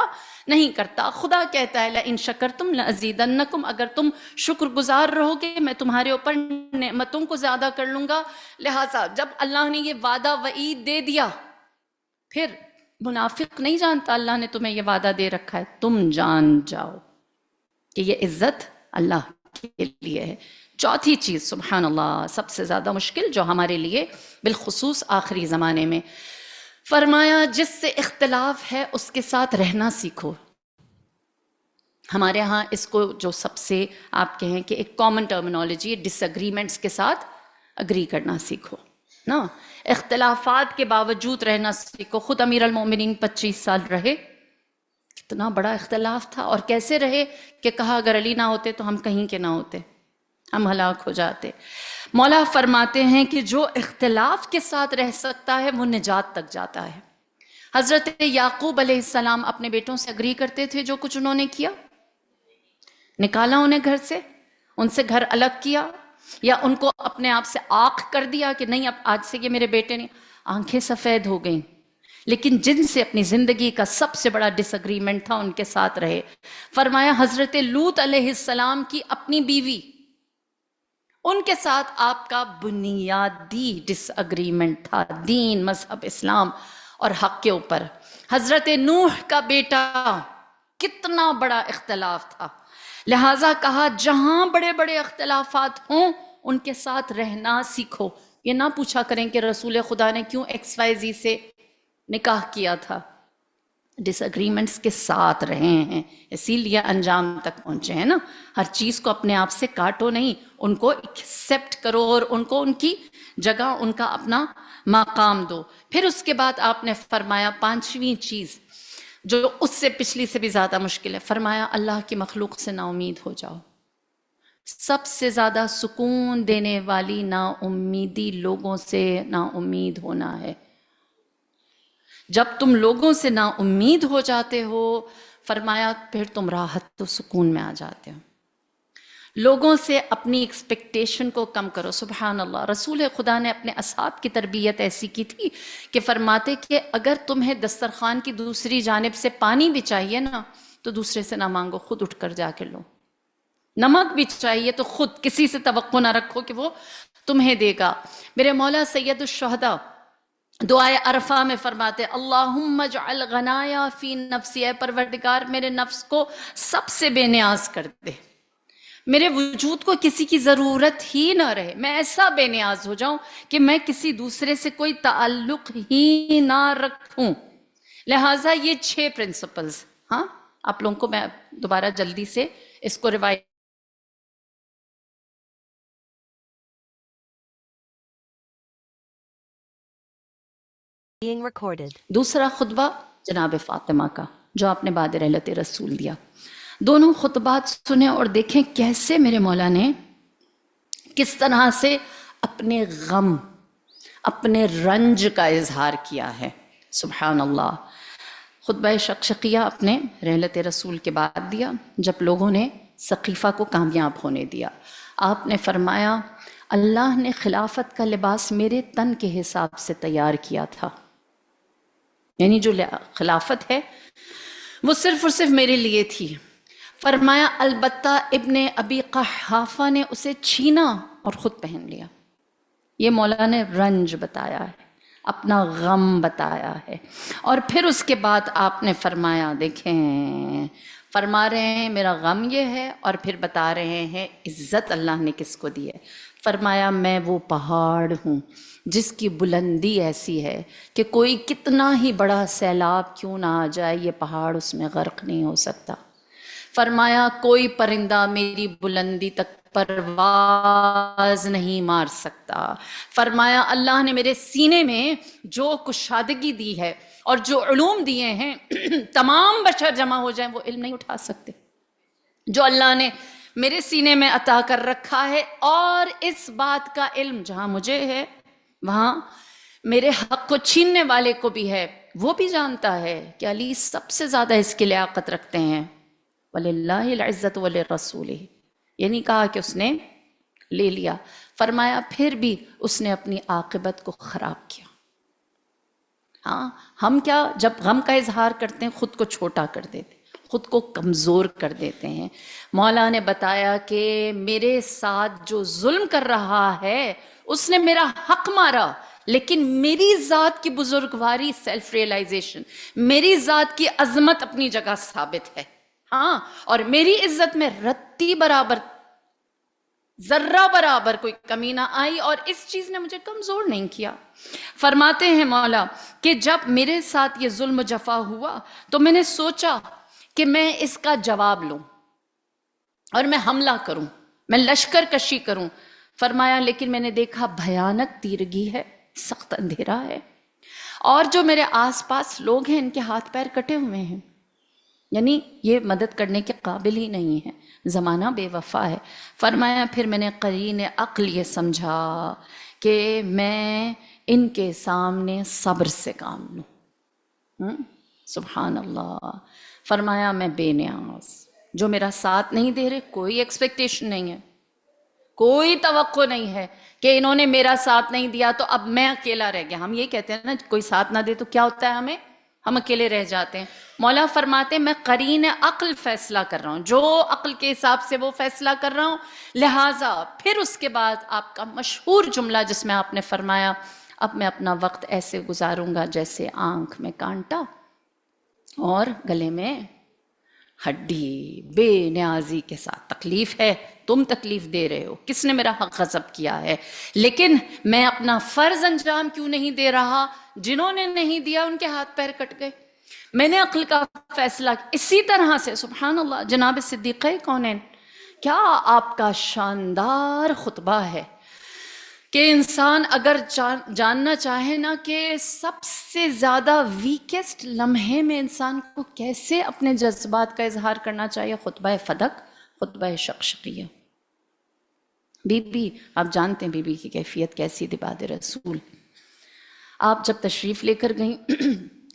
نہیں کرتا۔ خدا کہتا ہے لئن شکرتم لازیدنکم، اگر تم شکر گزار رہو گے میں تمہارے اوپر نعمتوں کو زیادہ کر لوں گا۔ لہٰذا جب اللہ نے یہ وعدہ وعید دے دیا، پھر منافق نہیں جانتا اللہ نے تمہیں یہ وعدہ دے رکھا ہے، تم جان جاؤ کہ یہ عزت اللہ کے لیے ہے۔ چوتھی چیز، سبحان اللہ، سب سے زیادہ مشکل جو ہمارے لیے بالخصوص آخری زمانے میں، فرمایا جس سے اختلاف ہے اس کے ساتھ رہنا سیکھو۔ ہمارے ہاں اس کو جو سب سے آپ کہیں کہ ایک کامن ٹرمینالوجی، ڈس اگریمنٹس کے ساتھ اگری کرنا سیکھو نا، اختلافات کے باوجود رہنا سیکھو۔ خود امیر المومنین 25 سال رہے، کتنا بڑا اختلاف تھا، اور کیسے رہے کہ کہا اگر علی نہ ہوتے تو ہم کہیں کے نہ ہوتے، ہم ہلاک ہو جاتے۔ مولا فرماتے ہیں کہ جو اختلاف کے ساتھ رہ سکتا ہے وہ نجات تک جاتا ہے۔ حضرت یعقوب علیہ السلام اپنے بیٹوں سے اگری کرتے تھے جو کچھ انہوں نے کیا، نکالا انہیں گھر سے، ان سے گھر الگ کیا، یا ان کو اپنے آپ سے عاق کر دیا کہ نہیں اب آج سے یہ میرے بیٹے نہیں، آنکھیں سفید ہو گئیں۔ لیکن جن سے اپنی زندگی کا سب سے بڑا ڈس اگریمنٹ تھا ان کے ساتھ رہے۔ فرمایا حضرت لوط علیہ السلام کی اپنی بیوی، ان کے ساتھ آپ کا بنیادی ڈس اگریمنٹ تھا دین، مذہب اسلام اور حق کے اوپر۔ حضرت نوح کا بیٹا، کتنا بڑا اختلاف تھا، لہٰذا کہا جہاں بڑے بڑے اختلافات ہوں ان کے ساتھ رہنا سیکھو۔ یہ نہ پوچھا کریں کہ رسول خدا نے کیوں ایکس وائی زی سے نکاح کیا تھا، ڈس اگریمنٹس کے ساتھ رہے ہیں، اسی لیے انجام تک پہنچے ہیں نا۔ ہر چیز کو اپنے آپ سے کاٹو نہیں، ان کو ایکسیپٹ کرو اور ان کو ان کی جگہ، ان کا اپنا مقام دو۔ پھر اس کے بعد آپ نے فرمایا پانچویں چیز جو اس سے پچھلی سے بھی زیادہ مشکل ہے، فرمایا اللہ کی مخلوق سے نا امید ہو جاؤ۔ سب سے زیادہ سکون دینے والی نا امیدی لوگوں سے نا امید ہونا ہے۔ جب تم لوگوں سے نا امید ہو جاتے ہو، فرمایا پھر تم راحت تو سکون میں آ جاتے ہو۔ لوگوں سے اپنی ایکسپیکٹیشن کو کم کرو۔ سبحان اللہ، رسول خدا نے اپنے اصحاب کی تربیت ایسی کی تھی کہ فرماتے کہ اگر تمہیں دسترخوان کی دوسری جانب سے پانی بھی چاہیے نا تو دوسرے سے نہ مانگو، خود اٹھ کر جا کے لو۔ نمک بھی چاہیے تو خود، کسی سے توقع نہ رکھو کہ وہ تمہیں دے گا۔ میرے مولا سید الشہداء دعائے عرفہ میں فرماتے اللہم اجعل غنایا فی نفسی، اے پروردگار میرے نفس کو سب سے بے نیاز کر دے، میرے وجود کو کسی کی ضرورت ہی نہ رہے، میں ایسا بے نیاز ہو جاؤں کہ میں کسی دوسرے سے کوئی تعلق ہی نہ رکھوں۔ لہٰذا یہ 6 پرنسپلز، ہاں آپ لوگوں کو میں دوبارہ جلدی سے اس کو روایت being recorded. دوسرا خطبہ جناب فاطمہ کا جو آپ نے بعد رحلت رسول دیا، دونوں خطبات سنیں اور دیکھیں کیسے میرے مولا نے کس طرح سے اپنے غم، اپنے رنج کا اظہار کیا ہے۔ سبحان اللہ۔ خطبہ شقشقیہ اپنے رحلت رسول کے بعد دیا جب لوگوں نے سقیفہ کو کامیاب ہونے دیا۔ آپ نے فرمایا اللہ نے خلافت کا لباس میرے تن کے حساب سے تیار کیا تھا، یعنی جو خلافت ہے وہ صرف اور صرف میرے لیے تھی۔ فرمایا البتہ ابن ابی قحافہ نے اسے چھینا اور خود پہن لیا۔ یہ مولا نے رنج بتایا ہے، اپنا غم بتایا ہے۔ اور پھر اس کے بعد آپ نے فرمایا، دیکھیں فرما رہے ہیں میرا غم یہ ہے، اور پھر بتا رہے ہیں عزت اللہ نے کس کو دی ہے۔ فرمایا میں وہ پہاڑ ہوں جس کی بلندی ایسی ہے کہ کوئی کتنا ہی بڑا سیلاب کیوں نہ آ جائے یہ پہاڑ اس میں غرق نہیں ہو سکتا۔ فرمایا کوئی پرندہ میری بلندی تک پرواز نہیں مار سکتا۔ فرمایا اللہ نے میرے سینے میں جو کشادگی دی ہے اور جو علوم دیے ہیں تمام بشر جمع ہو جائیں وہ علم نہیں اٹھا سکتے جو اللہ نے میرے سینے میں عطا کر رکھا ہے۔ اور اس بات کا علم جہاں مجھے ہے وہاں میرے حق کو چھیننے والے کو بھی ہے، وہ بھی جانتا ہے کہ علی سب سے زیادہ اس کی لیاقت رکھتے ہیں۔ وَلِلَّهِ الْعِزَّةُ وَلِرَسُولِهِ، یہ نہیں کہا کہ اس نے لے لیا، فرمایا پھر بھی اس نے اپنی عاقبت کو خراب کیا۔ ہاں ہم کیا جب غم کا اظہار کرتے ہیں خود کو چھوٹا کر دیتے، خود کو کمزور کر دیتے ہیں۔ مولا نے بتایا کہ میرے ساتھ جو ظلم کر رہا ہے اس نے میرا حق مارا، لیکن میری ذات کی بزرگواری، سیلف ریئلائزیشن، میری ذات کی عظمت اپنی جگہ ثابت ہے، ہاں، اور میری عزت میں رتی برابر، ذرہ برابر کوئی کمی نہ آئی، اور اس چیز نے مجھے کمزور نہیں کیا۔ فرماتے ہیں مولا کہ جب میرے ساتھ یہ ظلم و جفا ہوا تو میں نے سوچا کہ میں اس کا جواب لوں اور میں حملہ کروں، میں لشکر کشی کروں۔ فرمایا لیکن میں نے دیکھا بھیانک تیرگی ہے، سخت اندھیرا ہے، اور جو میرے آس پاس لوگ ہیں ان کے ہاتھ پیر کٹے ہوئے ہیں، یعنی یہ مدد کرنے کے قابل ہی نہیں ہے، زمانہ بے وفا ہے۔ فرمایا پھر میں نے قرین عقل یہ سمجھا کہ میں ان کے سامنے صبر سے کام لوں۔ سبحان اللہ۔ فرمایا میں بے نیاز، جو میرا ساتھ نہیں دے رہے، کوئی ایکسپیکٹیشن نہیں ہے، کوئی توقع نہیں ہے کہ انہوں نے میرا ساتھ نہیں دیا تو اب میں اکیلا رہ گیا۔ ہم یہ کہتے ہیں نا کوئی ساتھ نہ دے تو کیا ہوتا ہے، ہم اکیلے رہ جاتے ہیں۔ مولا فرماتے میں قرین عقل فیصلہ کر رہا ہوں، جو عقل کے حساب سے وہ فیصلہ کر رہا ہوں، لہٰذا پھر اس کے بعد آپ کا مشہور جملہ جس میں آپ نے فرمایا اب میں اپنا وقت ایسے گزاروں گا جیسے آنکھ میں کانٹا اور گلے میں ہڈی، بے نیازی کے ساتھ۔ تکلیف ہے، تم تکلیف دے رہے ہو، کس نے میرا حق غصب کیا ہے، لیکن میں اپنا فرض انجام کیوں نہیں دے رہا؟ جنہوں نے نہیں دیا ان کے ہاتھ پیر کٹ گئے۔ میں نے عقل کا فیصلہ اسی طرح سے، سبحان اللہ، جناب صدیقہ کونین، کیا آپ کا شاندار خطبہ ہے کہ انسان اگر جاننا چاہے نا کہ سب سے زیادہ ویکسٹ لمحے میں انسان کو کیسے اپنے جذبات کا اظہار کرنا چاہیے، خطبہ فدق، خطبہ شقشقیہ۔ بی بی، آپ جانتے ہیں بی بی کی کیفیت کیسی تھی بعد رسول۔ آپ جب تشریف لے کر گئیں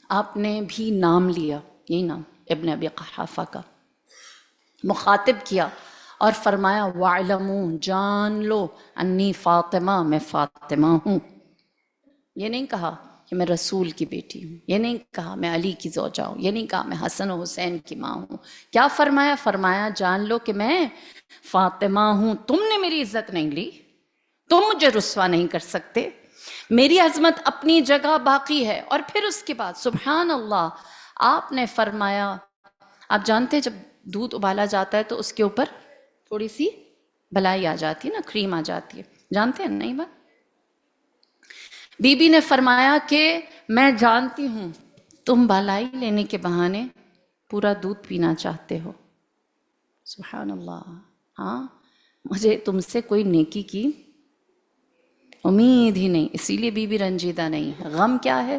آپ نے بھی نام لیا، یہی نام ابن ابی قحافہ کا، مخاطب کیا اور فرمایا وَاعْلَمُوا، جان لو، انی فاطمہ، میں فاطمہ ہوں۔ یہ نہیں کہا کہ میں رسول کی بیٹی ہوں، یہ نہیں کہا میں علی کی زوجہ ہوں، یہ نہیں کہا میں حسن و حسین کی ماں ہوں۔ کیا فرمایا؟ فرمایا جان لو کہ میں فاطمہ ہوں، تم نے میری عزت نہیں لی، تم مجھے رسوا نہیں کر سکتے، میری عظمت اپنی جگہ باقی ہے۔ اور پھر اس کے بعد سبحان اللہ آپ نے فرمایا، آپ جانتے ہیں جب دودھ ابالا جاتا ہے تو اس کے اوپر تھوڑی سی بلائی آ جاتی ہے نا، کریم آ جاتی ہے، جانتے ہیں نہیں بات؟ بی بی نے فرمایا کہ میں جانتی ہوں تم بالائی لینے کے بہانے پورا دودھ پینا چاہتے ہو۔ سبحان اللہ، ہاں مجھے تم سے کوئی نیکی کی امید ہی نہیں، اسی لیے بی بی رنجیدہ نہیں ہے۔ غم کیا ہے؟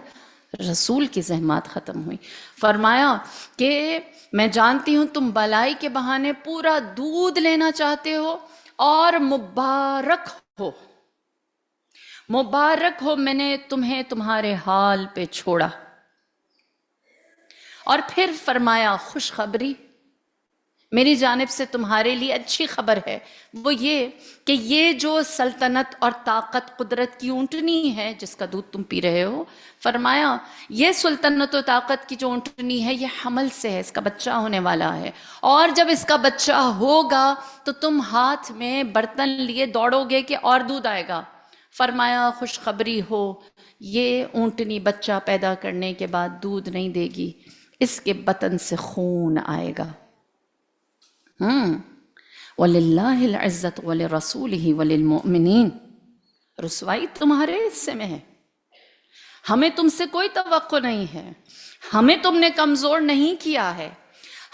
رسول کی زحمات ختم ہوئی۔ فرمایا کہ میں جانتی ہوں تم بلائی کے بہانے پورا دودھ لینا چاہتے ہو، اور مبارک ہو، مبارک ہو میں نے تمہیں تمہارے حال پہ چھوڑا۔ اور پھر فرمایا خوشخبری میری جانب سے تمہارے لیے اچھی خبر ہے، وہ یہ کہ یہ جو سلطنت اور طاقت قدرت کی اونٹنی ہے جس کا دودھ تم پی رہے ہو، فرمایا یہ سلطنت و طاقت کی جو اونٹنی ہے یہ حمل سے ہے، اس کا بچہ ہونے والا ہے، اور جب اس کا بچہ ہوگا تو تم ہاتھ میں برتن لیے دوڑو گے کہ اور دودھ آئے گا۔ فرمایا خوشخبری ہو، یہ اونٹنی بچہ پیدا کرنے کے بعد دودھ نہیں دے گی، اس کے بطن سے خون آئے گا۔ وَلِلَّهِ الْعِزَّةُ وَلِرَسُولِهِ وَلِلْمُؤْمِنِينَ، رسوائی تمہارے حصے میں ہے، ہمیں تم سے کوئی توقع نہیں ہے، ہمیں تم نے کمزور نہیں کیا ہے،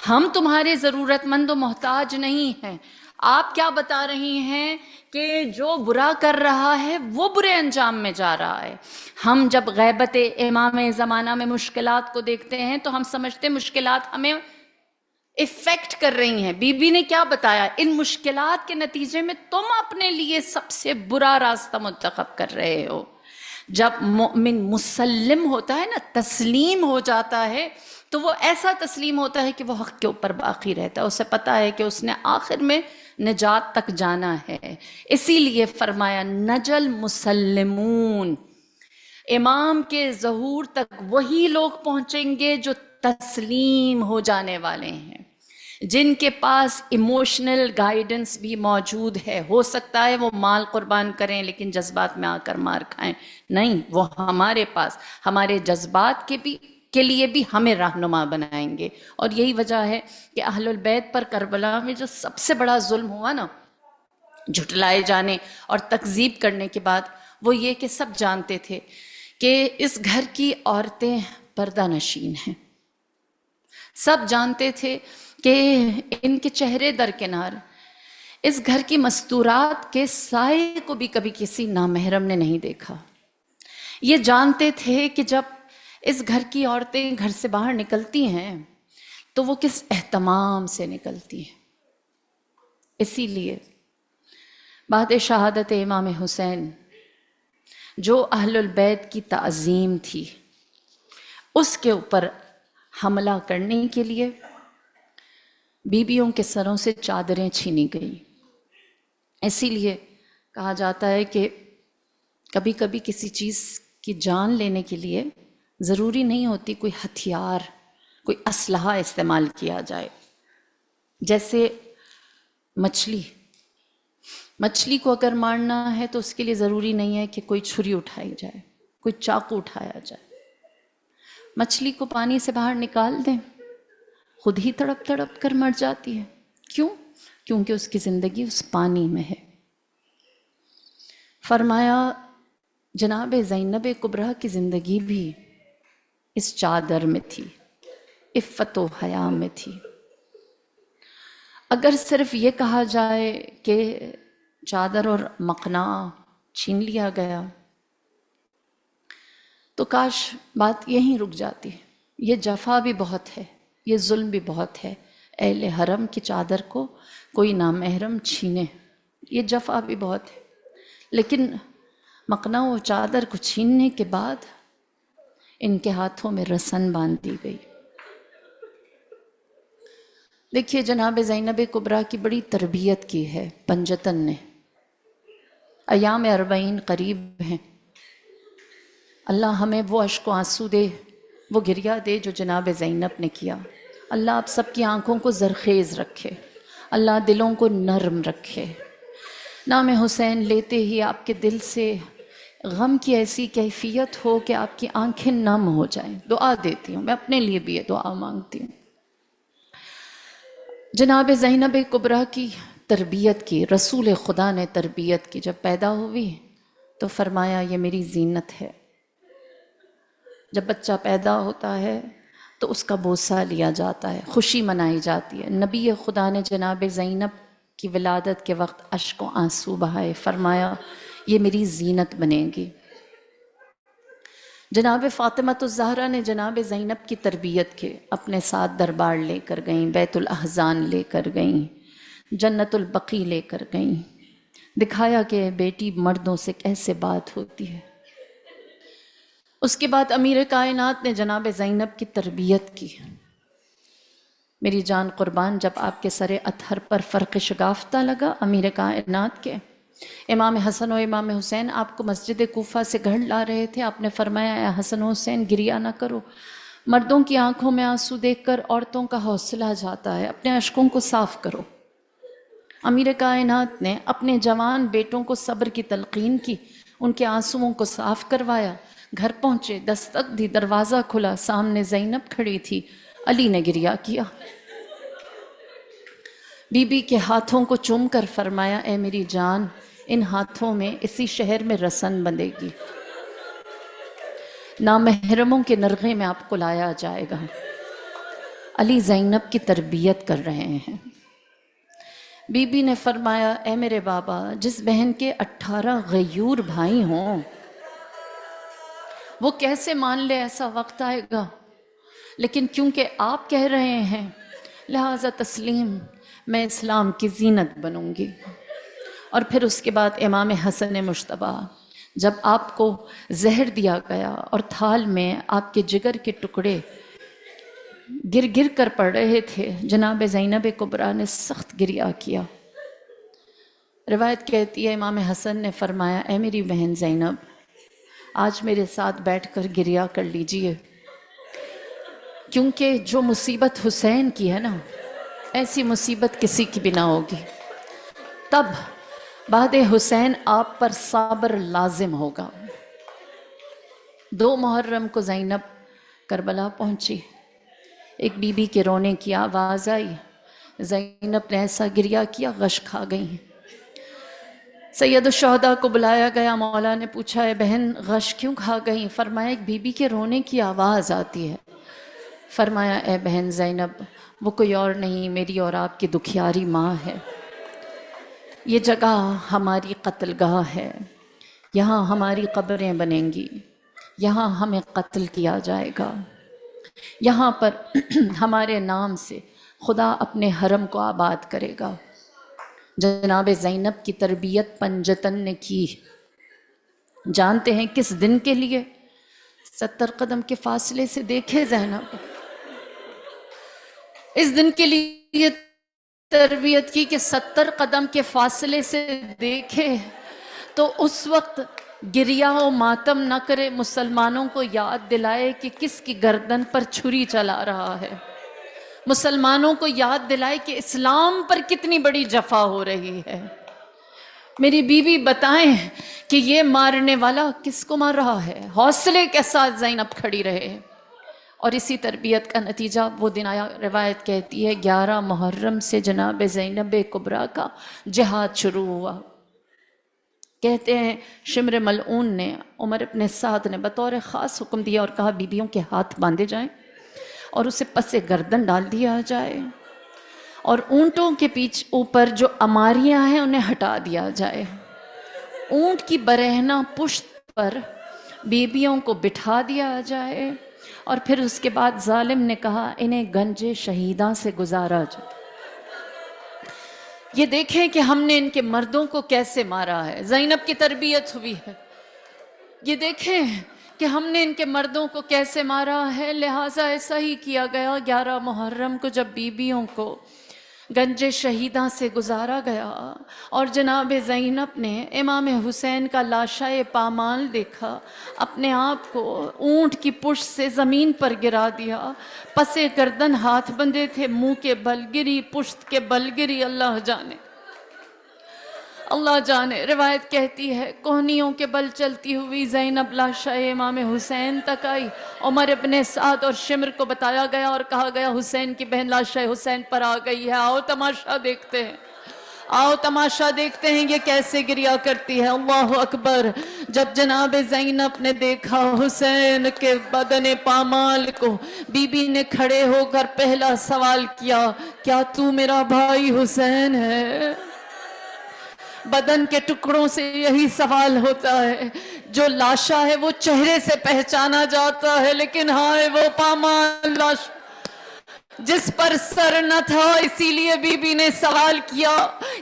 ہم تمہارے ضرورت مند و محتاج نہیں ہیں۔ آپ کیا بتا رہی ہیں کہ جو برا کر رہا ہے وہ برے انجام میں جا رہا ہے۔ ہم جب غیبت امام زمانہ میں مشکلات کو دیکھتے ہیں تو ہم سمجھتے ہیں مشکلات ہمیں افیکٹ کر رہی ہیں۔ بی بی نے کیا بتایا؟ ان مشکلات کے نتیجے میں تم اپنے لیے سب سے برا راستہ منتخب کر رہے ہو۔ جب مومن مسلم ہوتا ہے نا، تسلیم ہو جاتا ہے، تو وہ ایسا تسلیم ہوتا ہے کہ وہ حق کے اوپر باقی رہتا ہے، اسے پتا ہے کہ اس نے آخر میں نجات تک جانا ہے۔ اسی لیے فرمایا نجل مسلمون، امام کے ظہور تک وہی لوگ پہنچیں گے جو تسلیم ہو جانے والے ہیں۔ جن کے پاس ایموشنل گائیڈنس بھی موجود ہے. ہو سکتا ہے وہ مال قربان کریں لیکن جذبات میں آ کر مار کھائیں. نہیں، وہ ہمارے پاس ہمارے جذبات کے لیے بھی ہمیں رہنما بنائیں گے. اور یہی وجہ ہے کہ اہل البیت پر کربلا میں جو سب سے بڑا ظلم ہوا نا، جھٹلائے جانے اور تکذیب کرنے کے بعد، وہ یہ کہ سب جانتے تھے کہ اس گھر کی عورتیں پردہ نشین ہیں. سب جانتے تھے کہ ان کے چہرے درکنار اس گھر کی مستورات کے سائے کو بھی کبھی کسی نامحرم نے نہیں دیکھا. یہ جانتے تھے کہ جب اس گھر کی عورتیں گھر سے باہر نکلتی ہیں تو وہ کس اہتمام سے نکلتی ہیں. اسی لیے بعد شہادت امام حسین جو اہل البیت کی تعظیم تھی، اس کے اوپر حملہ کرنے کے لیے بیویوں کے سروں سے چادریں چھینی گئیں. اسی لیے کہا جاتا ہے کہ کبھی کبھی کسی چیز کی جان لینے کے لیے ضروری نہیں ہوتی کوئی ہتھیار، کوئی اسلحہ استعمال کیا جائے. جیسے مچھلی کو اگر مارنا ہے تو اس کے لیے ضروری نہیں ہے کہ کوئی چھری اٹھائی جائے، کوئی چاقو اٹھایا جائے. مچھلی کو پانی سے باہر نکال دیں، خود ہی تڑپ تڑپ کر مر جاتی ہے. کیوں؟ کیونکہ اس کی زندگی اس پانی میں ہے. فرمایا جناب زینب کبریٰ کی زندگی بھی اس چادر میں تھی، عفت و حیا میں تھی. اگر صرف یہ کہا جائے کہ چادر اور مقنع چھین لیا گیا تو کاش بات یہیں رک جاتی. یہ جفا بھی بہت ہے، یہ ظلم بھی بہت ہے. اہل حرم کی چادر کو کوئی نامحرم چھینے، یہ جفا بھی بہت ہے. لیکن مقنع و چادر کو چھیننے کے بعد ان کے ہاتھوں میں رسن باندھ دی گئی. دیکھیے جناب زینب کبریٰ کی بڑی تربیت کی ہے پنجتن نے. ایام 40 قریب ہیں. اللہ ہمیں وہ اشک و آنسو دے، وہ گریہ دے جو جناب زینب نے کیا. اللہ آپ سب کی آنکھوں کو زرخیز رکھے، اللہ دلوں کو نرم رکھے. نام حسین لیتے ہی آپ کے دل سے غم کی ایسی کیفیت ہو کہ آپ کی آنکھیں نم ہو جائیں. دعا دیتی ہوں، میں اپنے لیے بھی یہ دعا مانگتی ہوں. جناب زینب کبریٰ کی تربیت کی، رسول خدا نے تربیت کی. جب پیدا ہوئی تو فرمایا یہ میری زینت ہے. جب بچہ پیدا ہوتا ہے تو اس کا بوسہ لیا جاتا ہے، خوشی منائی جاتی ہے. نبی خدا نے جناب زینب کی ولادت کے وقت اشک و آنسو بہائے، فرمایا یہ میری زینت بنے گی. جناب فاطمۃ الزہرا نے جناب زینب کی تربیت کے اپنے ساتھ دربار لے کر گئیں، بیت الاحزان لے کر گئیں، جنت البقیع لے کر گئیں. دکھایا کہ بیٹی مردوں سے کیسے بات ہوتی ہے. اس کے بعد امیر کائنات نے جناب زینب کی تربیت کی. میری جان قربان، جب آپ کے سر اطہر پر فرق شگافتہ لگا امیر کائنات کے، امام حسن و امام حسین آپ کو مسجد کوفہ سے گھر لا رہے تھے. آپ نے فرمایا اے حسن و حسین گریہ نہ کرو، مردوں کی آنکھوں میں آنسو دیکھ کر عورتوں کا حوصلہ جاتا ہے، اپنے اشکوں کو صاف کرو. امیر کائنات نے اپنے جوان بیٹوں کو صبر کی تلقین کی، ان کے آنسوؤں کو صاف کروایا. گھر پہنچے، دستک دی، دروازہ کھلا، سامنے زینب کھڑی تھی. علی نے گریہ کیا، بی بی کے ہاتھوں کو چوم کر فرمایا اے میری جان، ان ہاتھوں میں اسی شہر میں رسن بندھے گی، نامحرموں کے نرغے میں آپ کو لایا جائے گا. علی زینب کی تربیت کر رہے ہیں. بی بی نے فرمایا اے میرے بابا، جس بہن کے 18 غیور بھائی ہوں وہ کیسے مان لے ایسا وقت آئے گا، لیکن کیونکہ آپ کہہ رہے ہیں لہذا تسلیم، میں اسلام کی زینت بنوں گی. اور پھر اس کے بعد امام حسن مجتبیٰ، جب آپ کو زہر دیا گیا اور تھال میں آپ کے جگر کے ٹکڑے گر گر کر پڑ رہے تھے، جناب زینب کبریٰ نے سخت گریہ کیا. روایت کہتی ہے امام حسن نے فرمایا اے میری بہن زینب، آج میرے ساتھ بیٹھ کر گریہ کر لیجئے، کیونکہ جو مصیبت حسین کی ہے نا ایسی مصیبت کسی کی بھی نہ ہوگی. تب بعد حسین آپ پر صبر لازم ہوگا. 2 محرم کو زینب کربلا پہنچی. ایک بی بی کے رونے کی آواز آئی. زینب نے ایسا گریہ کیا غش کھا گئی. سید الشہداء کو بلایا گیا. مولا نے پوچھا اے بہن غش کیوں کھا گئی؟ فرمایا ایک بی بی کے رونے کی آواز آتی ہے. فرمایا اے بہن زینب وہ کوئی اور نہیں میری اور آپ کی دکھیاری ماں ہے. یہ جگہ ہماری قتل گاہ ہے. یہاں ہماری قبریں بنیں گی. یہاں ہمیں قتل کیا جائے گا. یہاں پر ہمارے نام سے خدا اپنے حرم کو آباد کرے گا. جناب زینب کی تربیت پنجتن نے کی. جانتے ہیں کس دن کے لیے؟ 70 قدم کے فاصلے سے دیکھے زینب. اس دن کے لیے تربیت کی کہ 70 قدم کے فاصلے سے دیکھے تو اس وقت گریہ و ماتم نہ کرے، مسلمانوں کو یاد دلائے کہ کس کی گردن پر چھری چلا رہا ہے. مسلمانوں کو یاد دلائے کہ اسلام پر کتنی بڑی جفا ہو رہی ہے. میری بیوی بتائیں کہ یہ مارنے والا کس کو مار رہا ہے. حوصلے کے ساتھ زینب کھڑی رہے اور اسی تربیت کا نتیجہ وہ دن آیا. روایت کہتی ہے 11 محرم سے جناب زینب کبریٰ کا جہاد شروع ہوا. کہتے ہیں شمر ملعون نے عمر ابن سعد نے بطور خاص حکم دیا اور کہا بیویوں کے ہاتھ باندھے جائیں اور اسے پس گردن ڈال دیا جائے اور اونٹوں کے پیچھے اوپر جو اماریاں ہیں انہیں ہٹا دیا جائے. اونٹ کی برہنہ پشت پر بیویوں کو بٹھا دیا جائے اور پھر اس کے بعد ظالم نے کہا انہیں گنج شہیداں سے گزارا جائے. یہ دیکھیں کہ ہم نے ان کے مردوں کو کیسے مارا ہے. زینب کی تربیت ہوئی ہے. یہ دیکھیں کہ ہم نے ان کے مردوں کو کیسے مارا ہے. لہٰذا ایسا ہی کیا گیا. 11 محرم کو جب بیویوں کو گنج شہیداں سے گزارا گیا اور جناب زینب نے امام حسین کا لاشائے پامال دیکھا، اپنے آپ کو اونٹ کی پشت سے زمین پر گرا دیا. پسے گردن ہاتھ بندھے تھے، منہ کے بل گری، پشت کے بل گری. اللہ جانے اللہ جانے. روایت کہتی ہے کوہنیوں کے بل چلتی ہوئی زینب لاشائے امام حسین تک آئی. عمر ابن سعد اور شمر کو بتایا گیا اور کہا گیا حسین کی بہن لاشائے حسین پر آ گئی ہے، آؤ تماشا دیکھتے ہیں. آؤ تماشا دیکھتے ہیں یہ کیسے گریہ کرتی ہے. اللہ اکبر. جب جناب زینب نے دیکھا حسین کے بدن پامال کو، بی بی نے کھڑے ہو کر پہلا سوال کیا کیا تو میرا بھائی حسین ہے؟ بدن کے ٹکڑوں سے یہی سوال ہوتا ہے. جو لاشا ہے وہ چہرے سے پہچانا جاتا ہے، لیکن ہائے وہ پامال لاش جس پر سر نہ تھا. اسی لیے بی بی نے سوال کیا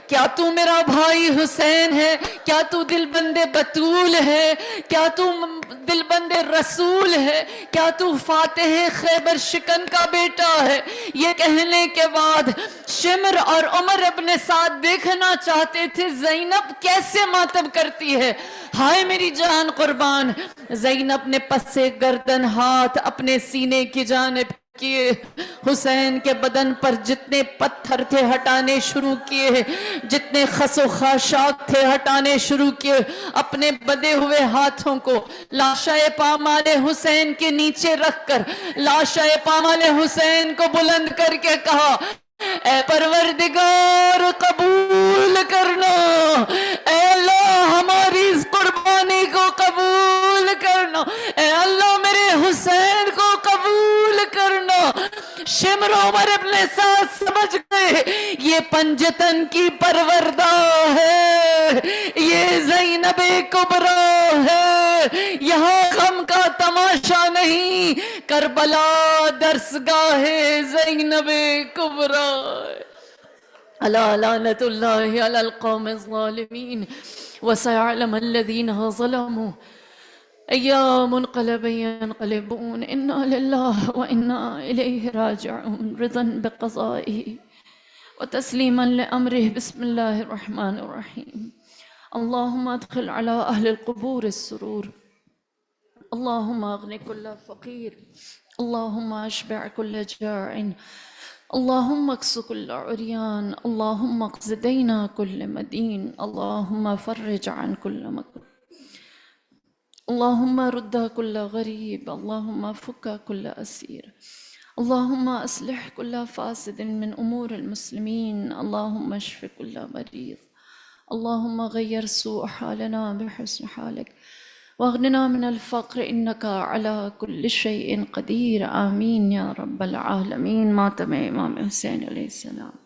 کیا تو میرا بھائی حسین ہے؟ کیا تو دل بند بطول ہے؟ کیا تو دل بند رسول ہے؟ کیا تو فاتح خیبر شکن کا بیٹا ہے؟ یہ کہنے کے بعد شمر اور عمر ابن سعد دیکھنا چاہتے تھے زینب کیسے ماتم کرتی ہے. ہائے میری جان قربان. زینب نے پس گردن ہاتھ اپنے سینے کی جانب کیے، حسین کے بدن پر جتنے پتھر تھے ہٹانے شروع کیے، جتنے خس و خاشاک تھے ہٹانے شروع کیے. اپنے بدے ہوئے ہاتھوں کو لاشائے پامال حسین کے نیچے رکھ کر لاشائے پامال حسین کو بلند کر کے کہا اے پروردگار قبول کرنا، اے اللہ ہماری اس قربانی کو قبول کرنا، اے اللہ میرے حسین کو قبول کرنا. شمر عمر ابن سعد سمجھ گئے یہ پنجتن کی پروردہ ہے، یہ زینب کبریٰ ہے. یہاں غم کا تماشا نہیں، کربلا درسگاہ زینب کبریٰ. الا لعنت اللہ علی القوم الظالمین وسيعلم الذين ظلموا أي منقلب ينقلبون. إنا لله وإنا إليه راجعون. رضا بقضائه وتسليما لأمره. بسم الله الرحمن الرحيم. اللهم ادخل على أهل القبور السرور. اللهم اغن كل فقير. اللهم اشبع كل جاع. اللهم اكس كل عريان، اللهم اقض دين كل مدين، اللهم فرج عن كل مكروه، اللهم رد كل غريب، اللهم فك كل أسير، اللهم أصلح كل فاسد من أمور المسلمين، اللهم اشف كل مريض، اللهم غير سوء حالنا بحسن حالك، واغننا من الفقر إنك على كل شيء قدير، آمين يا رب العالمين. ماتم امام حسین علیہ السلام.